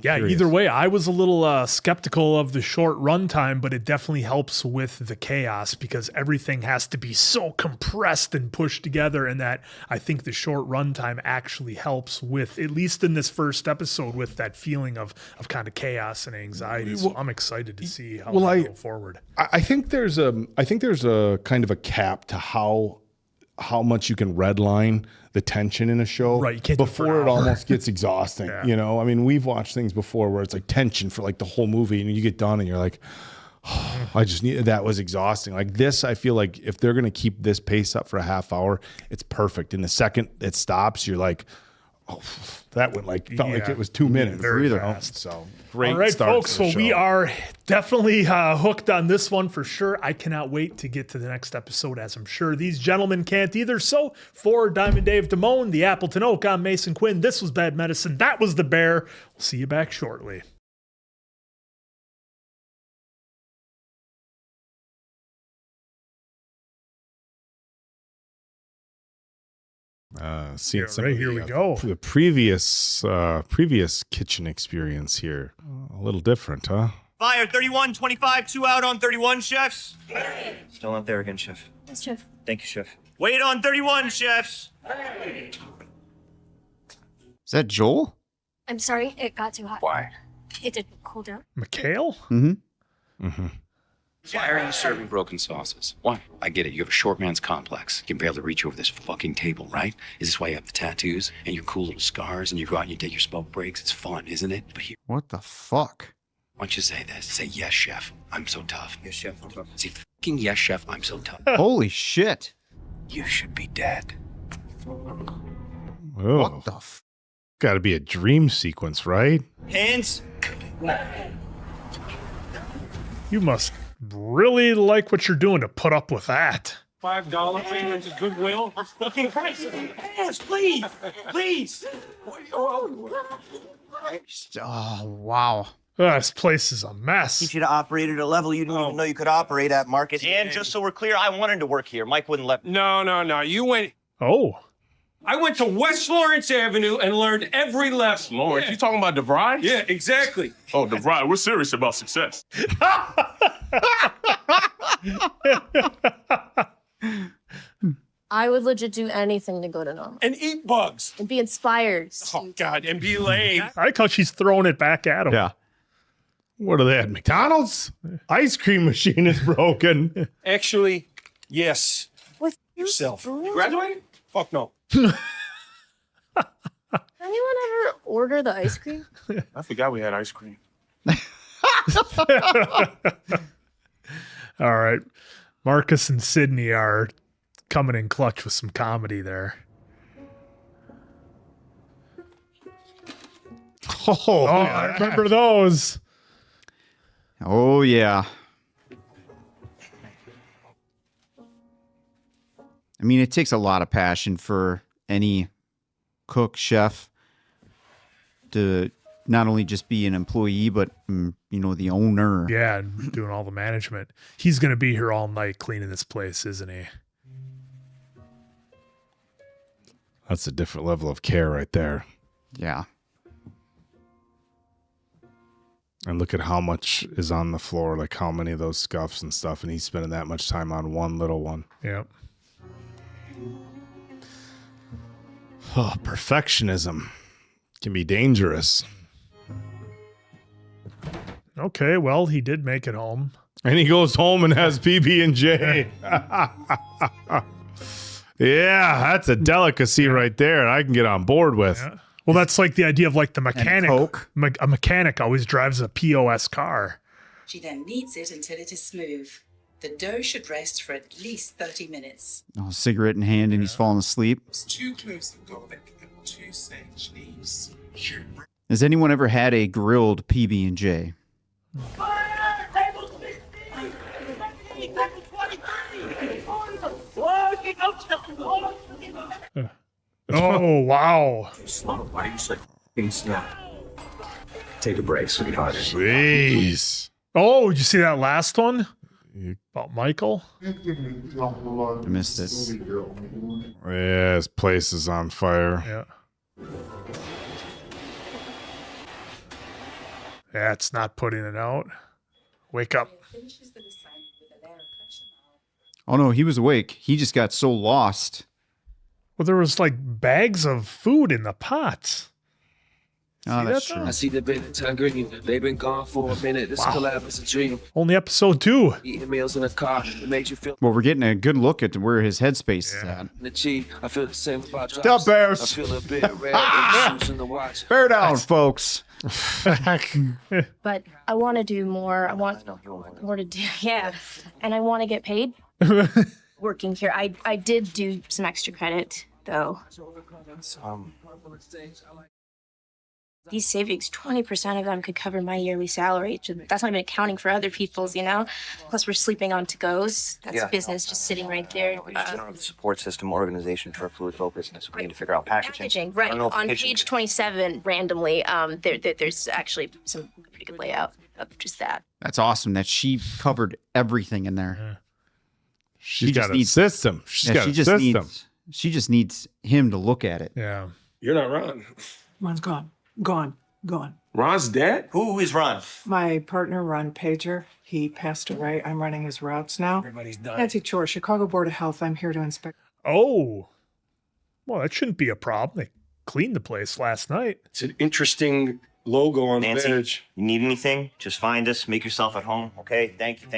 curious. Either way, I was a little skeptical of the short runtime, but it definitely helps with the chaos because everything has to be so compressed and pushed together, and that I think the short runtime actually helps with, at least in this first episode, with that feeling of kind of chaos and anxiety. So I'm excited to see how they go forward. I think there's a kind of a cap to how much you can redline the tension in a show before it almost gets exhausting. Yeah. I mean, we've watched things before where it's tension for the whole movie, and you get done and you're like, oh, that was exhausting. This, I feel like if they're going to keep this pace up for a half hour, it's perfect. And the second it stops, you're like, Oh, that went felt like it was 2 minutes. Very Either. fast. So great. All right, start folks. to the So we show. are definitely hooked on this one for sure. I cannot wait to get to the next episode, as I'm sure these gentlemen can't either. So for Diamond Dave Damone, the Appleton Oak, I'm Mason Quinn. This was Bad Medicine. That was the Bear. We'll see you back shortly. Seeing Yeah, some right, of here the, we go. The previous kitchen experience here, a little different, huh? Fire 31, 25, 2 out on 31, chefs. Still not there again, chef. Yes, Chef. Thank you, chef. Wait on 31, chefs. Is that Joel? I'm sorry, it got too hot. Why? It didn't cool down. McHale? Mm-hmm. Why are you serving broken sauces? Why? I get it. You have a short man's complex. You can barely reach over this fucking table, right? Is this why you have the tattoos and your cool little scars and you go out and you take your smoke breaks? It's fun, isn't it? But here, What the fuck? why don't you say this? Say, yes, chef. I'm so tough. Yes, chef. I'm tough. Say, fucking yes, chef. I'm so tough. Holy shit. You should be dead. Oh, got to be a dream sequence, right? Hands. You must really like what you're doing to put up with that. $5 payment to Goodwill. Fucking Christ. Yes, please. Please. Oh, wow. This place is a mess. Teach you to operate at a level you didn't even know you could operate at, Marcus. And just so we're clear, I wanted to work here. Mike wouldn't let me. No. You went. Oh. I went to West Lawrence Avenue and learned every lesson. Lawrence, Yeah. you talking about DeVry? Yeah, exactly. Oh, DeVry, we're serious about success. I would legit do anything to go to normal And eat bugs. and be inspired. Oh, God, and be lame. I like how she's throwing it back at him. Yeah. What are they at McDonald's? Ice cream machine is broken. Actually, yes. With Yourself. You graduated? Fuck no. Anyone ever order the ice cream? I forgot we had ice cream. All right. Marcus and Sydney are coming in clutch with some comedy there. Oh, I remember those. Oh, yeah. I mean, it takes a lot of passion for any cook, chef to not only just be an employee, but, the owner. Yeah, and doing all the management. He's going to be here all night cleaning this place, isn't he? That's a different level of care right there. Yeah. And look at how much is on the floor, like how many of those scuffs and stuff, and he's spending that much time on one little one. Yep. Oh, perfectionism can be dangerous. Okay, well, he did make it home. And he goes home and has PB&J. Yeah, that's a delicacy right there. I can get on board with. Yeah. Well, that's like the idea of like the mechanic. Coke. A mechanic always drives a POS car. She then kneads it until it is smooth. The dough should rest for at least 30 minutes. Oh, cigarette in hand, and he's falling asleep. It's too close to garlic and 2 sage leaves. Has anyone ever had a grilled PB&J? Oh, wow. Why are you so slow? Take a break, sweetheart. Jeez. Oh, did you see that last one? About Michael? I missed it. Yeah, his place is on fire. Yeah. That's not putting it out. Wake up. Oh, no, he was awake. He just got so lost. Well, there was like bags of food in the pots. Oh, that's that, true. I see the bit turn green. They've been gone for a minute. This collab is a dream. Only episode 2. Eating meals in a car. It made you feel Well, we're getting a good look at where his headspace is at. the cheat. I feel the same about Stop, drops. Bears. I feel a bit red in the shoes and the watch. Bear down, folks. But I want to do more. I want more to do. Yeah. And I want to get paid working here. I did do some extra credit though. These savings, 20% of them could cover my yearly salary. That's not even accounting for other people's, you know? Plus, we're sleeping on to-goes. That's business just sitting right there. We just don't have the support system organization for a fluid flow business. We need to figure out packaging. Right. On page 27, randomly, there's actually some pretty good layout of just that. That's awesome that she covered everything in there. Yeah. She's got a system. She's got a system. She just needs him to look at it. Yeah. You're not Ron. Ron's gone. Gone. Ron's dead? Who is Ron? My partner, Ron Pager, he passed away. I'm running his routes now. Everybody's done. Nancy Chore, Chicago Board of Health. I'm here to inspect. Oh. Well, that shouldn't be a problem. They cleaned the place last night. It's an interesting logo on Nancy, the badge. you need anything? Just find us. Make yourself at home, okay? Thank you.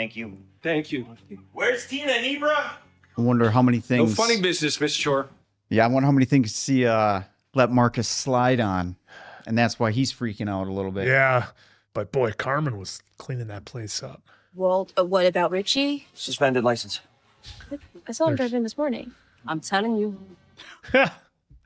Thank you. Where's Tina and Ibra? I wonder how many No things. funny business, Miss Shore. Yeah, I wonder how many things he let Marcus slide on. And that's why he's freaking out a little bit. Yeah. But boy, Carmen was cleaning that place up. Well, what about Richie? Suspended license. I saw him drive in this morning. I'm telling you.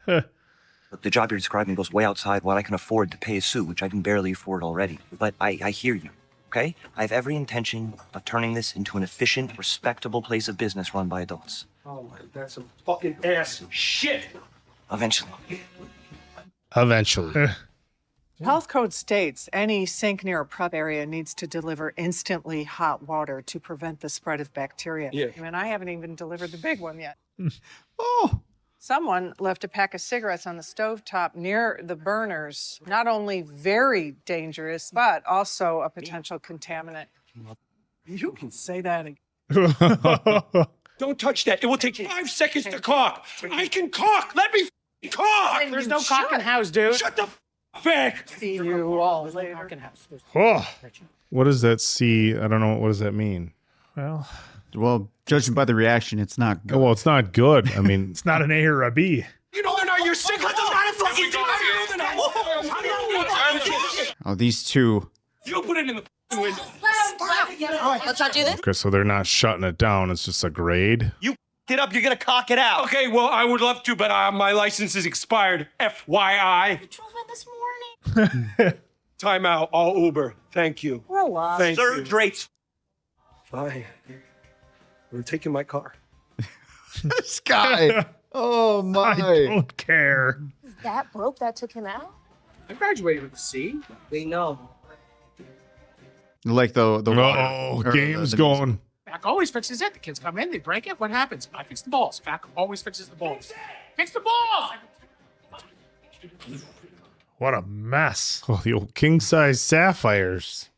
Look, the job you're describing goes way outside what I can afford to pay a suit, which I can barely afford already. But I hear you, okay? I have every intention of turning this into an efficient, respectable place of business run by adults. Oh my, that's some fucking ass shit. Eventually. Health code states any sink near a prep area needs to deliver instantly hot water to prevent the spread of bacteria. Yeah. I mean, I haven't even delivered the big one yet. Oh. Someone left a pack of cigarettes on the stovetop near the burners. Not only very dangerous, but also a potential contaminant. You can say that again. Don't touch that. It will take 5 seconds to caulk. I can caulk. Let me caulk. There's no cock in house, dude. Shut the back. See you all later. Oh. What does that see? I don't know. What does that mean? Well, judging by the reaction, it's not good. Well, it's not good. I mean, It's not an A or a B. You know they're not your cigarettes. I'm not a fucking Oh, these two. You put it in the window. Let's not do this. okay, so they're not shutting it down. It's just a grade. You it up, you're gonna cock it out. Okay, well, I would love to, but my license is expired. FYI. You drove in this morning. Time out. All Uber. Thank you. Relax. Thank Surge you. rates. Fine. We're taking my car. This guy. Oh, my. I don't care. That broke that took him out? I graduated with a C. We know. Like the Oh, water. Or game's the- going. Back always fixes it. The kids come in, they break it. What happens? I fix the balls. Back always fixes the balls. Fix the balls! What a mess. Oh, the old king size sapphires.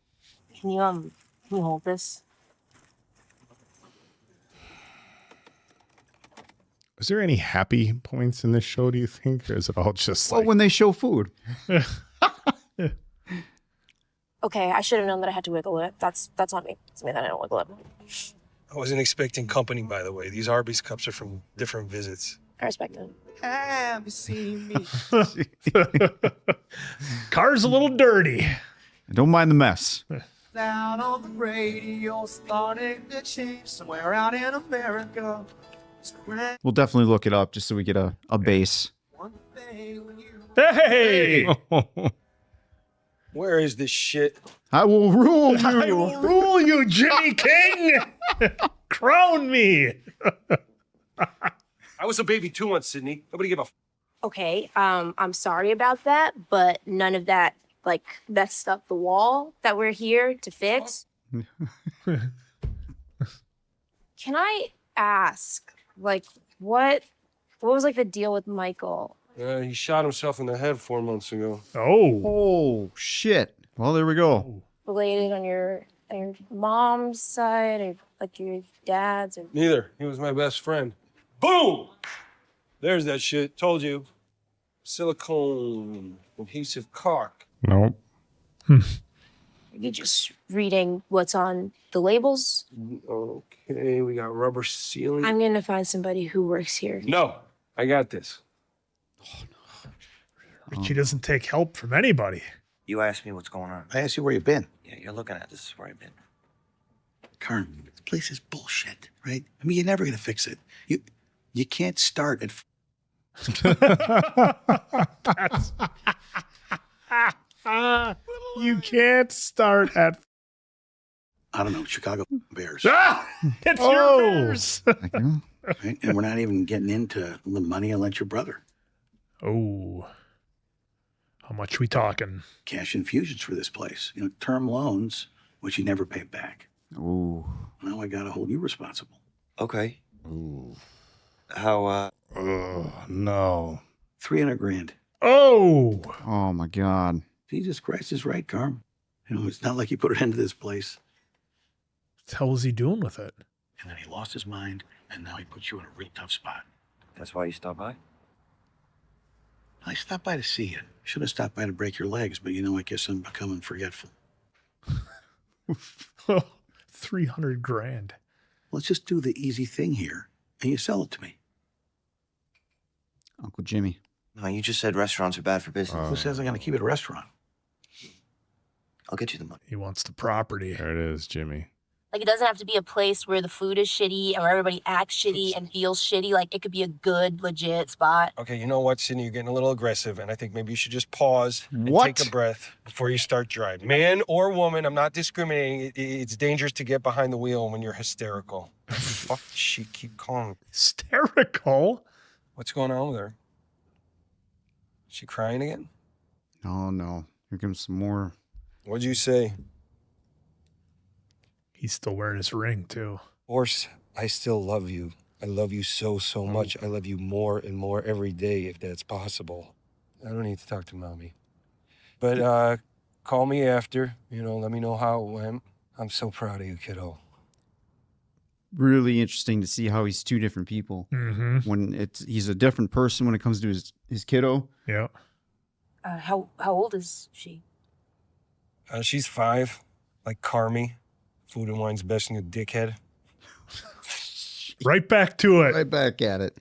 Can you hold this? Is there any happy points in this show, do you think? Or is it all just Well, like. when they show food. Okay, I should have known that I had to wiggle it. That's on me. It's me that I don't wiggle it. I wasn't expecting company, by the way. These Arby's cups are from different visits. I respect it. Have you seen me? Car's a little dirty. Don't mind the mess. Down on the radio, starting to change somewhere out in America. We'll definitely look it up just so we get a base. Hey! Where is this shit? I will rule you. I will rule you, Jimmy King! Crown me! I was a baby too once, Sydney. Nobody gave a Okay, I'm sorry about that, but none of that, like, messed up the wall that we're here to fix. Can I ask, like, what was, like, the deal with Michael? He shot himself in the head 4 months ago. Oh, shit. Well, there we go. Related on your mom's side, or, like, your dad's? Or... Neither. He was my best friend. Boom! There's that shit. Told you. Silicone adhesive caulk. Nope. Are you just reading what's on the labels? Okay, we got rubber sealing. I'm gonna find somebody who works here. No, I got this. Richie doesn't take help from anybody. You asked me what's going on. I asked you where you've been. Yeah, you're looking at this is where I've been. Kern, this place is bullshit, right? I mean, you're never gonna fix it. You can't start at You can't start at. I don't know, Chicago Bears. It's your Bears. Right? And we're not even getting into the money I lent your brother. Oh, how much we talking? Cash infusions for this place. Term loans, which you never paid back. Ooh. Now I got to hold you responsible. Okay. Ooh. How, Oh, no. 300 grand. Oh. Oh, my God. Jesus Christ is right, Carm. It's not like he put it into this place. What the hell was he doing with it? And then he lost his mind, and now he puts you in a real tough spot. That's why you stopped by? I stopped by to see you. Should have stopped by to break your legs, but I guess I'm becoming forgetful. 300 grand. Let's just do the easy thing here, and you sell it to me. Uncle Jimmy. No, you just said restaurants are bad for business. Who says I'm going to keep it a restaurant? I'll get you the money. He wants the property. There it is, Jimmy. Like, it doesn't have to be a place where the food is shitty and where everybody acts shitty and feels shitty. Like, it could be a good, legit spot. Okay, you know what, Sydney? You're getting a little aggressive, and I think maybe you should just pause and What? take a breath before you start driving. Man or woman, I'm not discriminating. It's dangerous to get behind the wheel when you're hysterical. Fuck the shit, keep calm. Hysterical? What's going on with her? Is she crying again? Oh, no. Here comes some more. What'd you say? He's still wearing his ring, too. Horse, I still love you. I love you so much. I love you more and more every day, if that's possible. I don't need to talk to Mommy. But call me after, let me know how it went. I'm so proud of you, kiddo. Really interesting to see how he's two different people. Mm-hmm. When he's a different person when it comes to his kiddo. Yeah. How old is she? She's 5, like Carmy. Food and wine's best in a dickhead. Right back to it. Right back at it.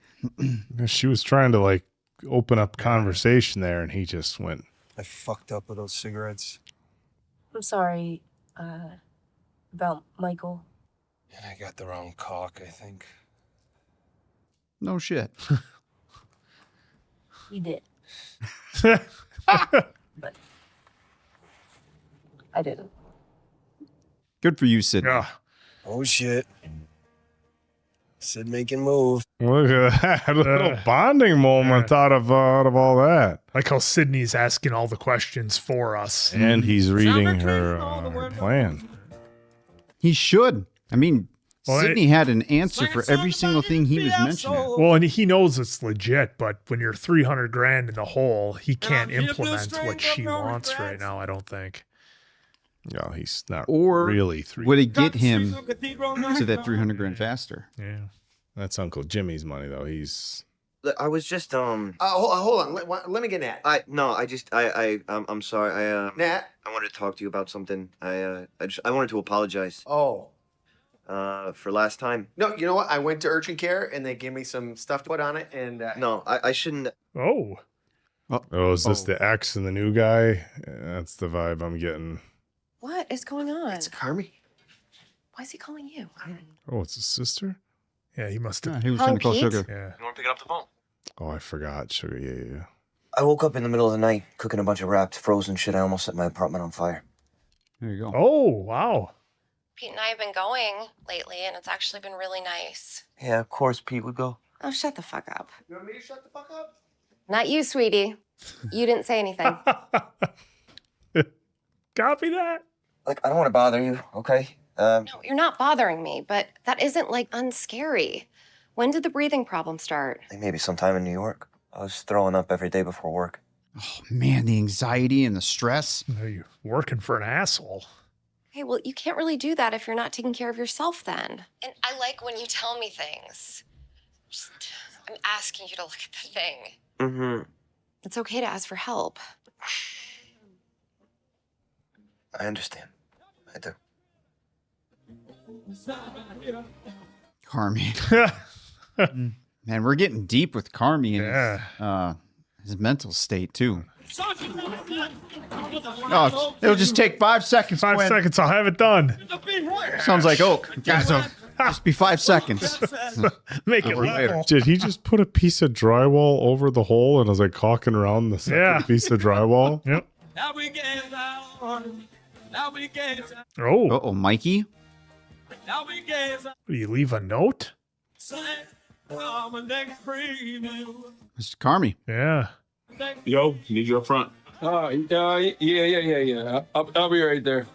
She was trying to open up conversation there, and he just went. I fucked up with those cigarettes. I'm sorry about Michael. And I got the wrong cock, I think. No shit. You did. But I didn't. Good for you, Sydney. Yeah. Oh, shit. Sid making move. Look at that. A little bonding moment out of all that. Like how Sydney's asking all the questions for us. And he's reading her plan. He should. I mean, Well, Sydney had an answer for every single thing he was mentioning. Well, and he knows it's legit, but when you're 300 grand in the hole, he can't implement what she wants right now, I don't think. No, he's not Or really would it get him to that 300 grand faster? Yeah. That's Uncle Jimmy's money, though. He's. I was just hold on. Let me get Nat. I'm sorry. Nat. I wanted to talk to you about something. I wanted to apologize. Oh. For last time. No, you know what? I went to urgent care and they gave me some stuff to put on it, and no, I shouldn't. Oh. Oh, is this the ex and the new guy? That's the vibe I'm getting. What is going on? It's Carmy. Why is he calling you? Oh, it's his sister? Yeah, he must have. He was trying to call Sugar. Yeah. You want to pick up the phone? Oh, I forgot. Sugar, yeah. I woke up in the middle of the night cooking a bunch of wrapped frozen shit. I almost set my apartment on fire. There you go. Oh, wow. Pete and I have been going lately, and it's actually been really nice. Yeah, of course Pete would go. Oh, shut the fuck up. You want me to shut the fuck up? Not you, sweetie. You didn't say anything. Copy that. Like, I don't want to bother you, okay? No, you're not bothering me, but that isn't, unscary. When did the breathing problem start? Maybe sometime in New York. I was throwing up every day before work. Oh, man, the anxiety and the stress. You're working for an asshole. Hey, well, you can't really do that if you're not taking care of yourself then. And I like when you tell me things. I'm asking you to look at the thing. Mm-hmm. It's okay to ask for help. I understand. I do. Carmy. Man, we're getting deep with Carmy and his mental state, too. Oh, it'll just take 5 seconds. 5 seconds, I'll have it done. Sounds like Oak. Guys, Just be 5 seconds. Make it level. Did he just put a piece of drywall over the hole and was like caulking around the second piece of drywall? Yep. Now we get down. Now we get down. Oh. Uh-oh, Mikey. Now we get down. Do you leave a note? Mr. Carmy. Yeah. Yo, need you up front. Yeah. I'll be right there.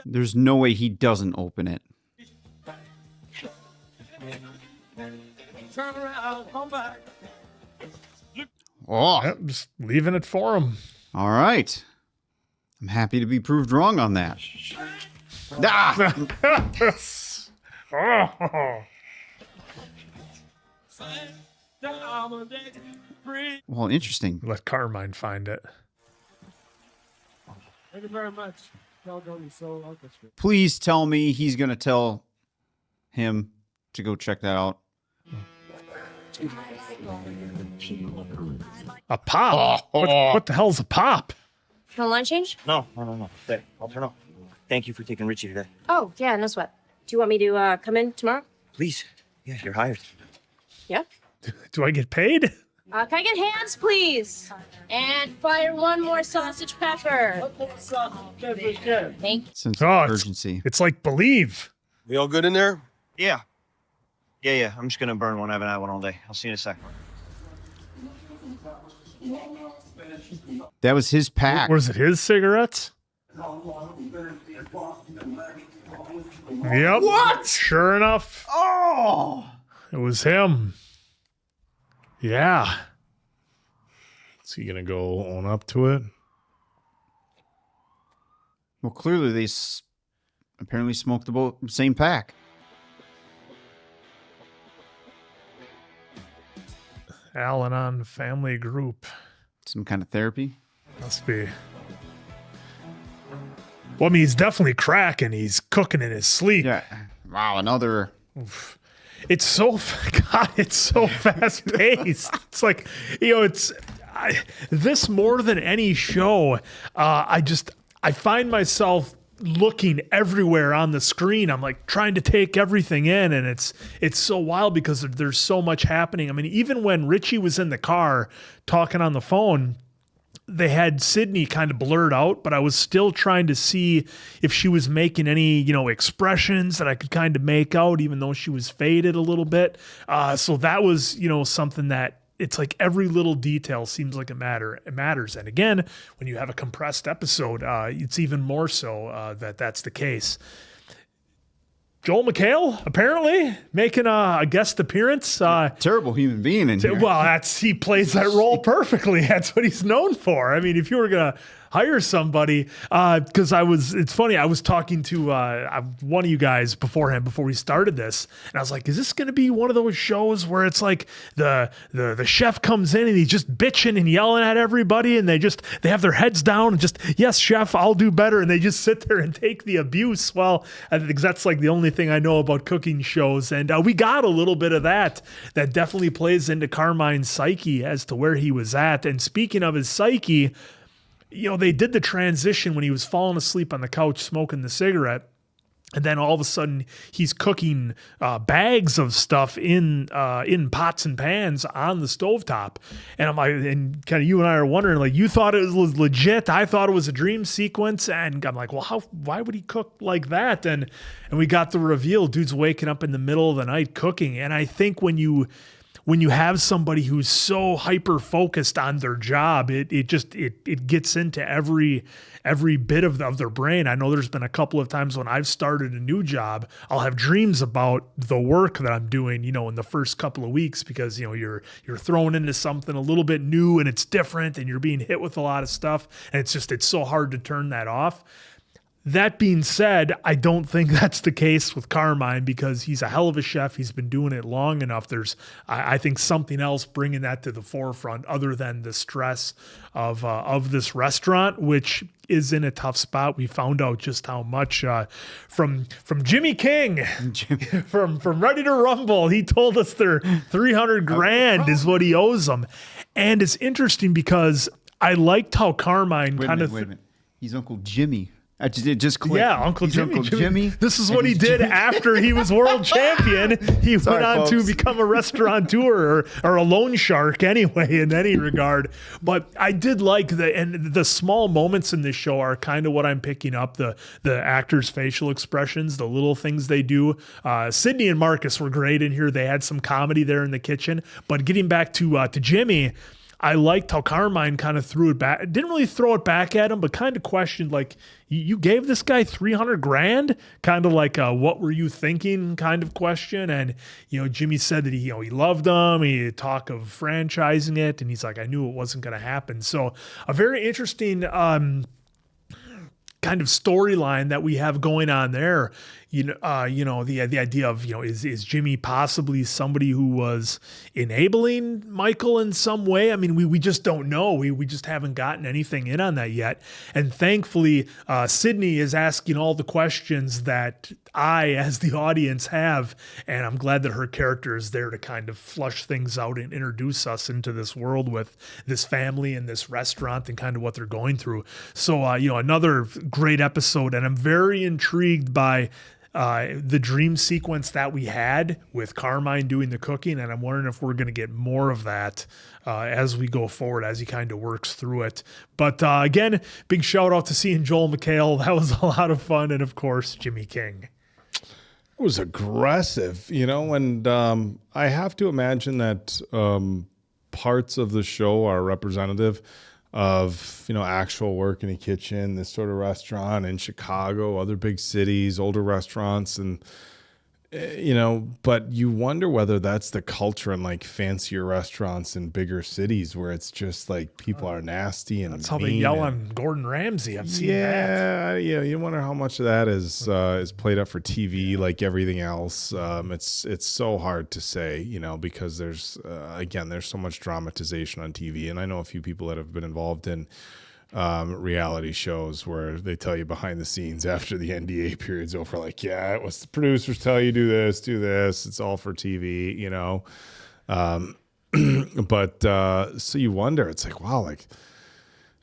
There's no way he doesn't open it. Turn around, come back. Oh. Yep, just leaving it for him. All right. I'm happy to be proved wrong on that. Ah! Well, interesting. Let Carmine find it. Thank you very much. Y'all gonna be so orchestrated. Please tell me he's going to tell him to go check that out. A pop? What the hell's a pop? No line change? No. There, I'll turn off. Thank you for taking Richie today. Oh, yeah, no sweat. Do you want me to come in tomorrow? Please. Yeah, you're hired. Yeah. Do I get paid? Can I get hands, please? And fire one more sausage pepper. Thank you. Sense of urgency. It's like Believe. We all good in there? Yeah. Yeah. I'm just gonna burn one. I haven't had one all day. I'll see you in a sec. That was his pack. Was it his cigarettes? Yep. What? Sure enough. Oh! It was him. Yeah. Is he going to go own up to it? Well, clearly they apparently smoked the same pack. Al-Anon family group. Some kind of therapy? Must be. Well, I mean, he's definitely cracking. He's cooking in his sleep. Yeah. Wow, another. Oof. It's so fast paced. It's like, this more than any show. I find myself looking everywhere on the screen. I'm like trying to take everything in, and it's so wild because there's so much happening. I mean, even when Richie was in the car talking on the phone, they had Sydney kind of blurred out, but I was still trying to see if she was making any, expressions that I could kind of make out, even though she was faded a little bit. So that was, something that it's like every little detail seems like it matters. And again, when you have a compressed episode, it's even more so that's the case. Joel McHale, apparently, making a guest appearance. Terrible human being in here. Well, he plays that role perfectly. That's what he's known for. I mean, if you were going to hire somebody, because it's funny, I was talking to one of you guys beforehand, before we started this, and I was like, is this going to be one of those shows where it's like the chef comes in and he's just bitching and yelling at everybody, and they have their heads down and just, yes, chef, I'll do better, and they just sit there and take the abuse? Well, I think that's like the only thing I know about cooking shows, and we got a little bit of that definitely plays into Carmine's psyche as to where he was at. And speaking of his psyche, they did the transition when he was falling asleep on the couch smoking the cigarette, and then all of a sudden he's cooking bags of stuff in pots and pans on the stovetop. And I'm like, and kind of you and I are wondering, like, you thought it was legit. I thought it was a dream sequence. And I'm like, well, why would he cook like that? And we got the reveal. Dude's waking up in the middle of the night cooking. And I think when you have somebody who's so hyper focused on their job, it gets into every bit of their brain. I know there's been a couple of times when I've started a new job, I'll have dreams about the work that I'm doing, in the first couple of weeks, because, you're thrown into something a little bit new and it's different and you're being hit with a lot of stuff. And it's so hard to turn that off. That being said, I don't think that's the case with Carmine, because he's a hell of a chef. He's been doing it long enough. There's, I think, something else bringing that to the forefront other than the stress of this restaurant, which is in a tough spot. We found out just how much from Jimmy King, from Ready to Rumble. He told us their $300,000 is what he owes them, and it's interesting because I liked how Carmine Wait a minute. He's Uncle Jimmy. It just clicked. Yeah, Uncle He's Jimmy. Uncle Jimmy. This is what he did after he was world champion. He went on to become a restaurateur or a loan shark anyway, in any regard. But I did like the small moments in this show are kind of what I'm picking up. The actors' facial expressions, the little things they do. Sydney and Marcus were great in here. They had some comedy there in the kitchen. But getting back to Jimmy, I liked how Carmine kind of threw it back. Didn't really throw it back at him, but kind of questioned, like, you gave this guy $300,000? Kind of like a, what were you thinking kind of question. And, Jimmy said that he loved him. He talked of franchising it. And he's like, I knew it wasn't going to happen. So a very interesting kind of storyline that we have going on there. The idea of, is Jimmy possibly somebody who was enabling Michael in some way? I mean, we just don't know. We just haven't gotten anything in on that yet. And thankfully, Sydney is asking all the questions that I, as the audience, have. And I'm glad that her character is there to kind of flush things out and introduce us into this world with this family and this restaurant and kind of what they're going through. So, another great episode. And I'm very intrigued by the dream sequence that we had with Carmine doing the cooking, and I'm wondering if we're going to get more of that as we go forward, as he kind of works through it. But again, big shout out to seeing Joel McHale. That was a lot of fun. And of course, Jimmy King. It was aggressive, and I have to imagine that parts of the show are representative of, actual work in a kitchen, this sort of restaurant in Chicago, other big cities, older restaurants. And, but you wonder whether that's the culture in like fancier restaurants in bigger cities where it's just like people are nasty and that's how they yell on Gordon Ramsay. I've seen that. Yeah. You wonder how much of that is played up for TV, like everything else. It's so hard to say, because there's so much dramatization on TV. And I know a few people that have been involved in reality shows where they tell you behind the scenes after the NDA period's over, like, yeah, it was the producers tell you do this, it's all for TV, but so you wonder, it's like, wow, like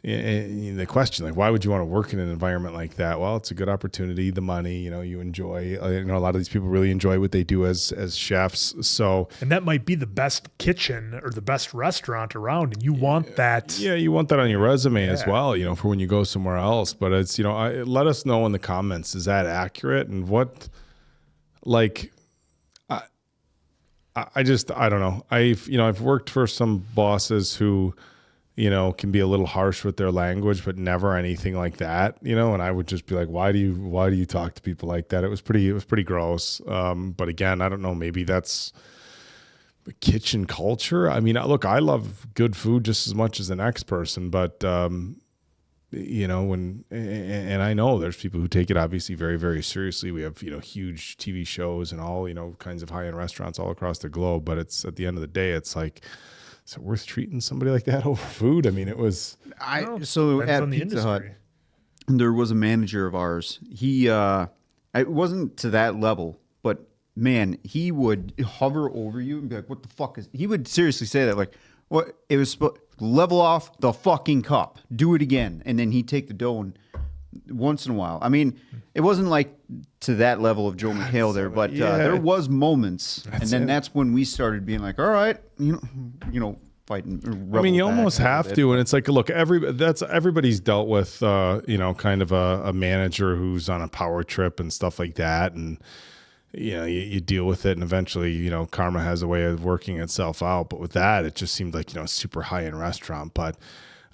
the question, like, why would you want to work in an environment like that? Well, it's a good opportunity, the money, you enjoy, a lot of these people really enjoy what they do as chefs. So, and that might be the best kitchen or the best restaurant around. And you want that. Yeah. You want that on your resume as well, for when you go somewhere else. But it's, let us know in the comments, is that accurate? And what, like, I don't know. I've worked for some bosses who, can be a little harsh with their language, but never anything like that, and I would just be like, why do you talk to people like that? It was pretty gross. But again, I don't know, maybe that's kitchen culture. I mean, look, I love good food just as much as the next person, but, and I know there's people who take it obviously very, very seriously. We have, huge TV shows and all, kinds of high-end restaurants all across the globe, but it's at the end of the day, it's like, is it worth treating somebody like that over food? I mean, it was. So at Pizza Hut, there was a manager of ours. He, it wasn't to that level, but man, he would hover over you and be like, "What the fuck is?" He would seriously say that, like, "What? It was level off the fucking cup. Do it again." And then he'd take the dough and once in a while. I mean, it wasn't like to that level of Joe McHale there, but there was moments, and then that's when we started being like, all right, fighting. I mean, you almost have to, and it's like, look, everybody's dealt with, kind of a manager who's on a power trip and stuff like that, and you deal with it, and eventually, karma has a way of working itself out. But with that, it just seemed like, a super high-end restaurant. But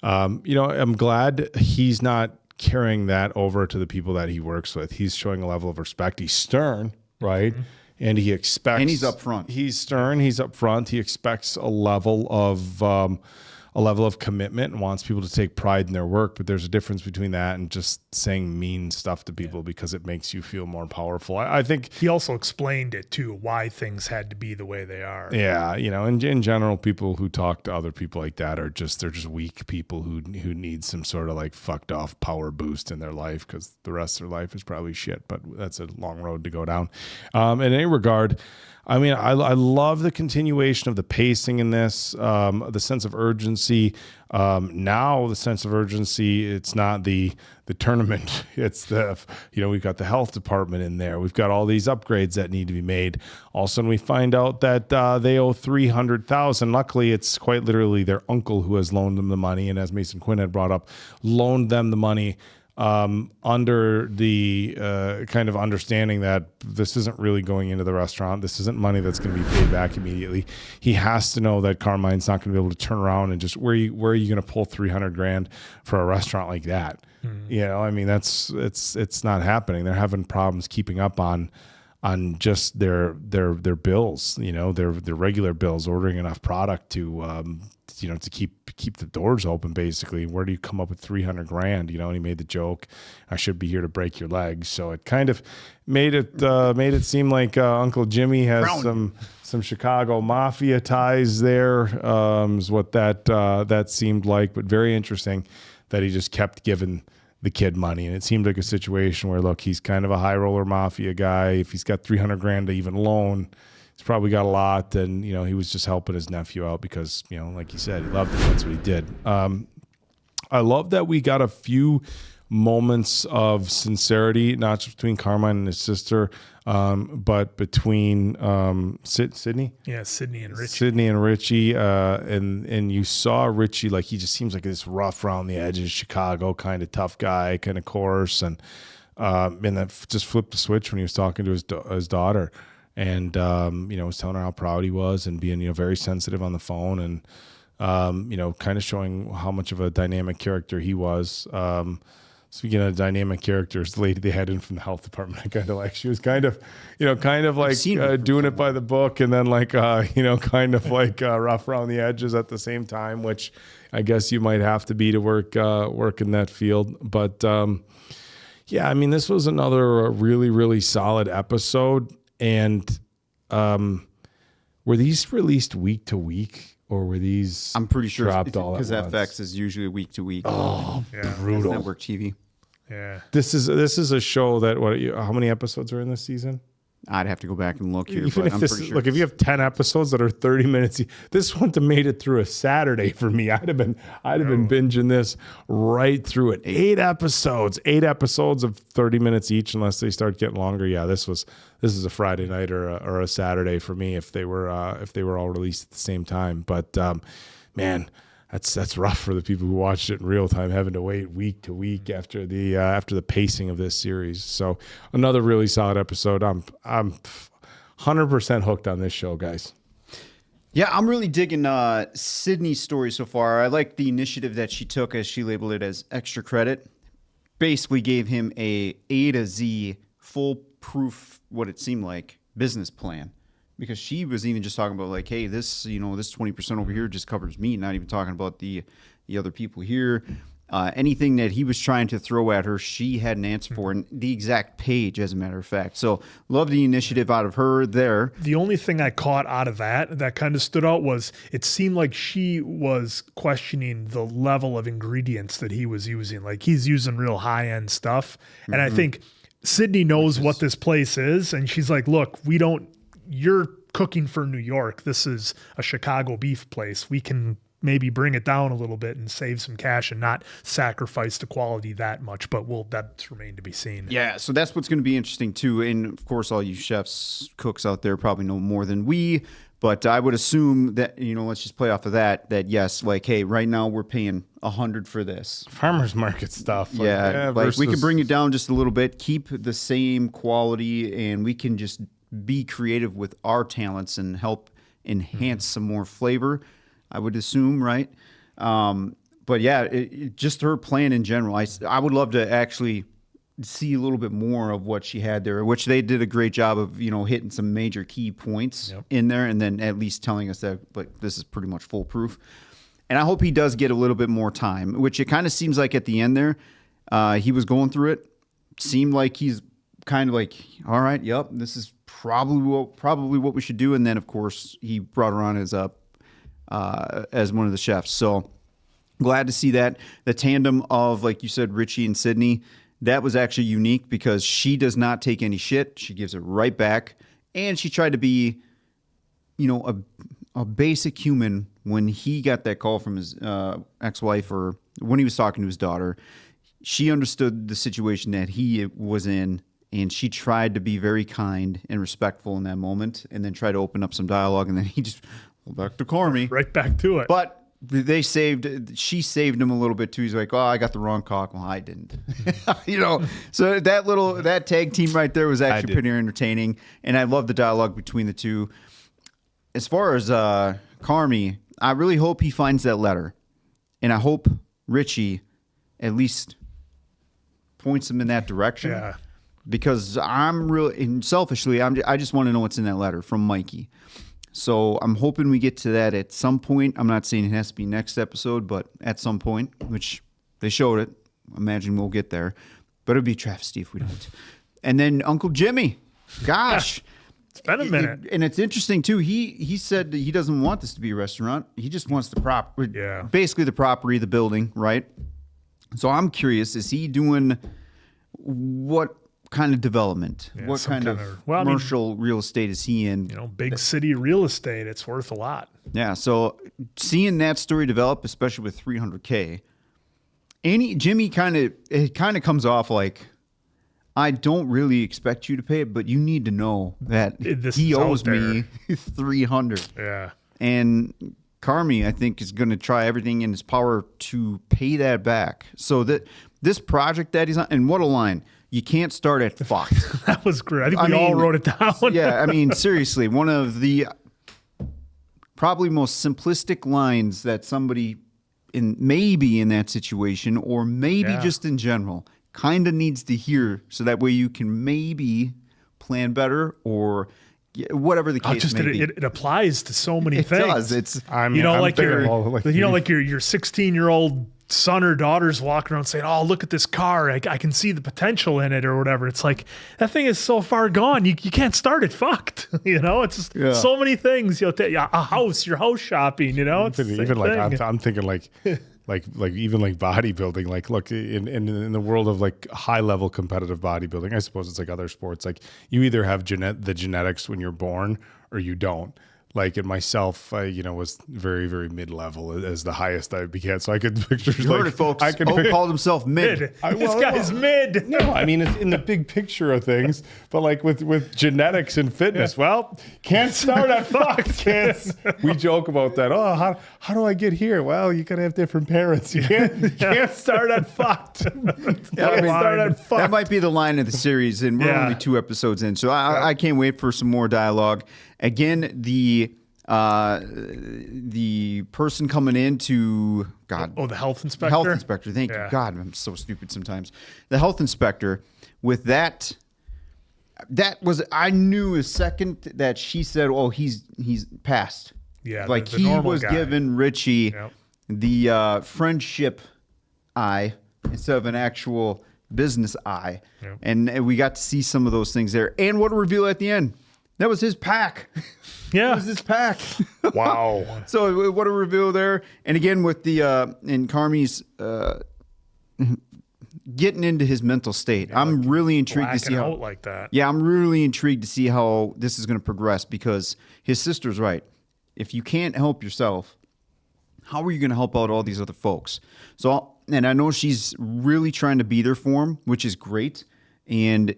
I'm glad he's not carrying that over to the people that he works with. He's showing a level of respect. He's stern, right? Mm-hmm. And he expects, and he's upfront. He's stern. He's upfront. He expects a level of commitment and wants people to take pride in their work. But there's a difference between that and just saying mean stuff to people because it makes you feel more powerful. I think he also explained it too, why things had to be the way they are. Yeah, in general, people who talk to other people like that they're just weak people who need some sort of like fucked off power boost in their life because the rest of their life is probably shit. But that's a long road to go down. In any regard, I mean, I love the continuation of the pacing in this, the sense of urgency. Now the sense of urgency, it's not the tournament. It's we've got the health department in there. We've got all these upgrades that need to be made. All of a sudden we find out that they owe $300,000. Luckily, it's quite literally their uncle who has loaned them the money. And as Mason Quinn had brought up, loaned them the money under the kind of understanding that this isn't really going into the restaurant. This isn't money that's going to be paid back immediately. He has to know that Carmine's not going to be able to turn around and just where are you going to pull $300,000 for a restaurant like that? I mean, it's not happening. They're having problems keeping up on just their bills, their regular bills, ordering enough product to keep the doors open. Basically, where do you come up with $300,000? And he made the joke, "I should be here to break your legs." So it kind of made it seem like Uncle Jimmy has some Chicago mafia ties there. Is what that seemed like, but very interesting that he just kept giving the kid money. And it seemed like a situation where, look, he's kind of a high roller mafia guy. If he's got $300,000 to even loan, he's probably got a lot. And, he was just helping his nephew out because, like he said, he loved it. That's what he did. I love that we got a few moments of sincerity, not just between Carmine and his sister, but between Sydney. Yeah, Sydney and Richie. Sydney and Richie, and you saw Richie, like he just seems like this rough around the edges, Chicago kind of tough guy, kind of coarse, and that just flipped the switch when he was talking to his daughter, and was telling her how proud he was and being very sensitive on the phone, and kind of showing how much of a dynamic character he was. Speaking of dynamic characters, the lady they had in from the health department, I kind of like. She was kind of like doing it by the book, and then kind of like rough around the edges at the same time, which I guess you might have to be to work in that field. But I mean, this was another really, really solid episode. And were these released week to week? Or were these? I'm pretty sure dropped all at once? Because FX is usually week to week. Oh, yeah. Brutal. Network TV. Yeah. This is a show that how many episodes are in this season? I'd have to go back and look here. Even but if I'm this pretty sure. look, if you have 10 episodes that are 30 minutes, this wouldn't have made it through a Saturday for me. I'd have been binging this right through it. 8 episodes of 30 minutes each, unless they start getting longer. Yeah, this is a Friday night or a Saturday for me if they were all released at the same time. But man, that's rough for the people who watched it in real time, having to wait week to week after the pacing of this series. So another really solid episode. I'm 100% hooked on this show, guys. Yeah, I'm really digging Sydney's story so far. I like the initiative that she took, as she labeled it, as extra credit. Basically gave him a to Z foolproof, what it seemed like, business plan. Because she was even just talking about like, hey, this 20% over here just covers me, not even talking about the other people here. Anything that he was trying to throw at her, she had an answer for, and the exact page, as a matter of fact. So love the initiative out of her there. The only thing I caught out of that kind of stood out was it seemed like she was questioning the level of ingredients that he was using. Like he's using real high-end stuff. And I think Sydney knows what this place is, and she's like, look, you're cooking for New York. This is a Chicago beef place. We can maybe bring it down a little bit and save some cash and not sacrifice the quality that much, but that's remain to be seen. Yeah, so that's what's going to be interesting too. And of course, all you chefs, cooks out there probably know more than we, but I would assume that, let's just play off of that yes, like, hey, right now we're paying $100 for this. Farmer's market stuff. We can bring it down just a little bit, keep the same quality, and we can just be creative with our talents and help enhance some more flavor, I would assume, right? But yeah, just her plan in general. I would love to actually see a little bit more of what she had there, which they did a great job of, hitting some major key points in there, and then at least telling us that like this is pretty much foolproof. And I hope he does get a little bit more time, which it kind of seems like at the end there, he was going through it. Seemed like he's kind of like, all right, yep, this is probably what we should do. And then of course he brought her on as one of the chefs. So glad to see that. The tandem of, like you said, Richie and Sydney, that was actually unique because she does not take any shit. She gives it right back. And she tried to be, a a basic human, when he got that call from his ex-wife, or when he was talking to his daughter, she understood the situation that he was in, and she tried to be very kind and respectful in that moment, and then try to open up some dialogue, and then he just back to Carmy. Right back to it. But she saved him a little bit too. He's like, oh, I got the wrong cock. Well, I didn't. So that tag team right there was actually pretty entertaining, and I love the dialogue between the two. As far as Carmy, I really hope he finds that letter, and I hope Richie at least points him in that direction. Yeah. Because I'm really, and selfishly, I just want to know what's in that letter from Mikey. So I'm hoping we get to that at some point. I'm not saying it has to be next episode, but at some point, which they showed it. Imagine we'll get there. But it'd be a travesty if we don't. And then Uncle Jimmy. Gosh. It's been a minute. And it's interesting, too. He said that he doesn't want this to be a restaurant. He just wants the basically the property, the building, right? So I'm curious, is he doing what kind of development? Yeah, what kind of well, commercial real estate is he in? Big city real estate, it's worth a lot. Yeah, so seeing that story develop, especially with $300K, Jimmy kind of comes off like, I don't really expect you to pay it, but you need to know that he owes me $300. Yeah. And Carmy, I think, is going to try everything in his power to pay that back. So that this project that he's on, and what a line. You can't start at fucked. That was great. I think we all wrote it down. Yeah, I mean, seriously, one of the probably most simplistic lines that somebody maybe in that situation, or maybe just in general, kind of needs to hear, so that way you can maybe plan better, or whatever the case may be. It applies to so many things. It does. It's like your 16-year-old son or daughter's walking around saying, "Oh, look at this car! I can see the potential in it," or whatever. It's like, that thing is so far gone. You can't start it fucked. It's just so many things. A house, your house shopping. It's even like I'm thinking like even like bodybuilding. Like, look, in the world of like high level competitive bodybuilding, I suppose it's like other sports. Like, you either have the genetics when you're born, or you don't. Like, in myself, I was very, very mid-level as the highest I began. So I could picture. You heard it, folks. Called himself mid. This guy's mid. No, I mean, it's in the big picture of things. But like with genetics and fitness, can't start at fucked. We joke about that. Oh, how do I get here? Well, you gotta have different parents. You can't start at fucked. That might be the line of the series, and we're only 2 episodes in. So I can't wait for some more dialogue. Again, the person coming in to the health inspector. Health inspector. Thank you. God, I'm so stupid sometimes. The health inspector, with that was, I knew a second that she said, "Oh, he's passed." Yeah, like the he normal was guy. giving Richie the friendship eye instead of an actual business eye, and we got to see some of those things there. And what a reveal at the end! That was his pack. Yeah. That was his pack. Wow. So what a reveal there. And again, with the in Carmy's getting into his mental state, I'm really intrigued to see how like that. Yeah, I'm really intrigued to see how this is going to progress, because his sister's right. If you can't help yourself, how are you going to help out all these other folks? So, and I know she's really trying to be there for him, which is great. And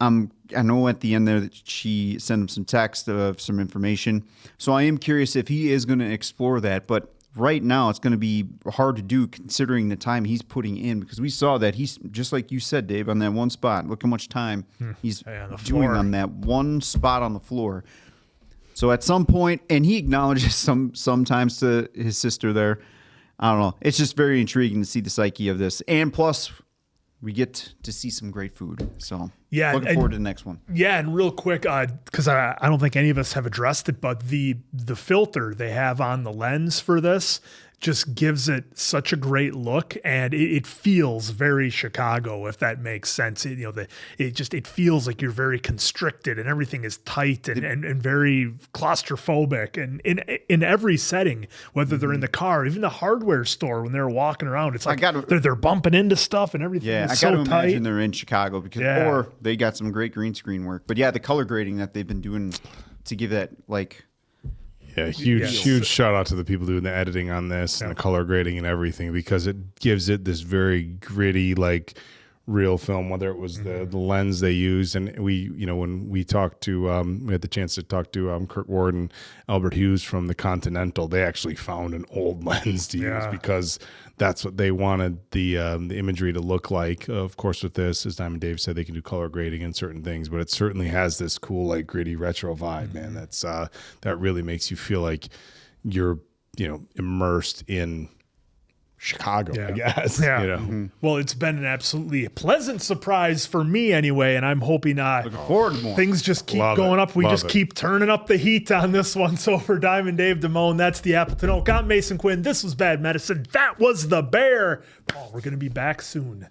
I know at the end there that she sent him some text of some information. So I am curious if he is going to explore that. But right now it's going to be hard to do, considering the time he's putting in, because we saw that he's, just like you said, Dave, on that one spot. Look how much time he's doing on that one spot on the floor. So at some point, and he acknowledges sometimes to his sister there. I don't know. It's just very intriguing to see the psyche of this. And plus, we get to see some great food. So looking forward to the next one. Yeah, and real quick, because I don't think any of us have addressed it, but the filter they have on the lens for this just gives it such a great look, and it feels very Chicago, if that makes sense. It feels like you're very constricted, and everything is tight and very claustrophobic, and in every setting, whether they're in the car, even the hardware store when they're walking around, it's like they're bumping into stuff and everything. Yeah, is I got so to tight. imagine they're in Chicago, because or they got some great green screen work. But yeah, the color grading that they've been doing to give that Yeah, huge shout out to the people doing the editing on this and the color grading and everything, because it gives it this very gritty, like real film, whether it was the lens they used. And we, when we talked to, we had the chance to talk to Kurt Ward and Albert Hughes from the Continental, they actually found an old lens to use because that's what they wanted the imagery to look like. Of course, with this, as Diamond Dave said, they can do color grading and certain things, but it certainly has this cool, like gritty retro vibe, man. That's that really makes you feel like you're, immersed in Chicago, I guess. Yeah. Well, it's been an absolutely pleasant surprise for me anyway, and I'm hoping things just keep going up. We just keep turning up the heat on this one. So for Diamond Dave Damone, that's the Appleton Oak. I'm Mason Quinn. This was Bad Medicine. That was The Bear. Oh, we're going to be back soon.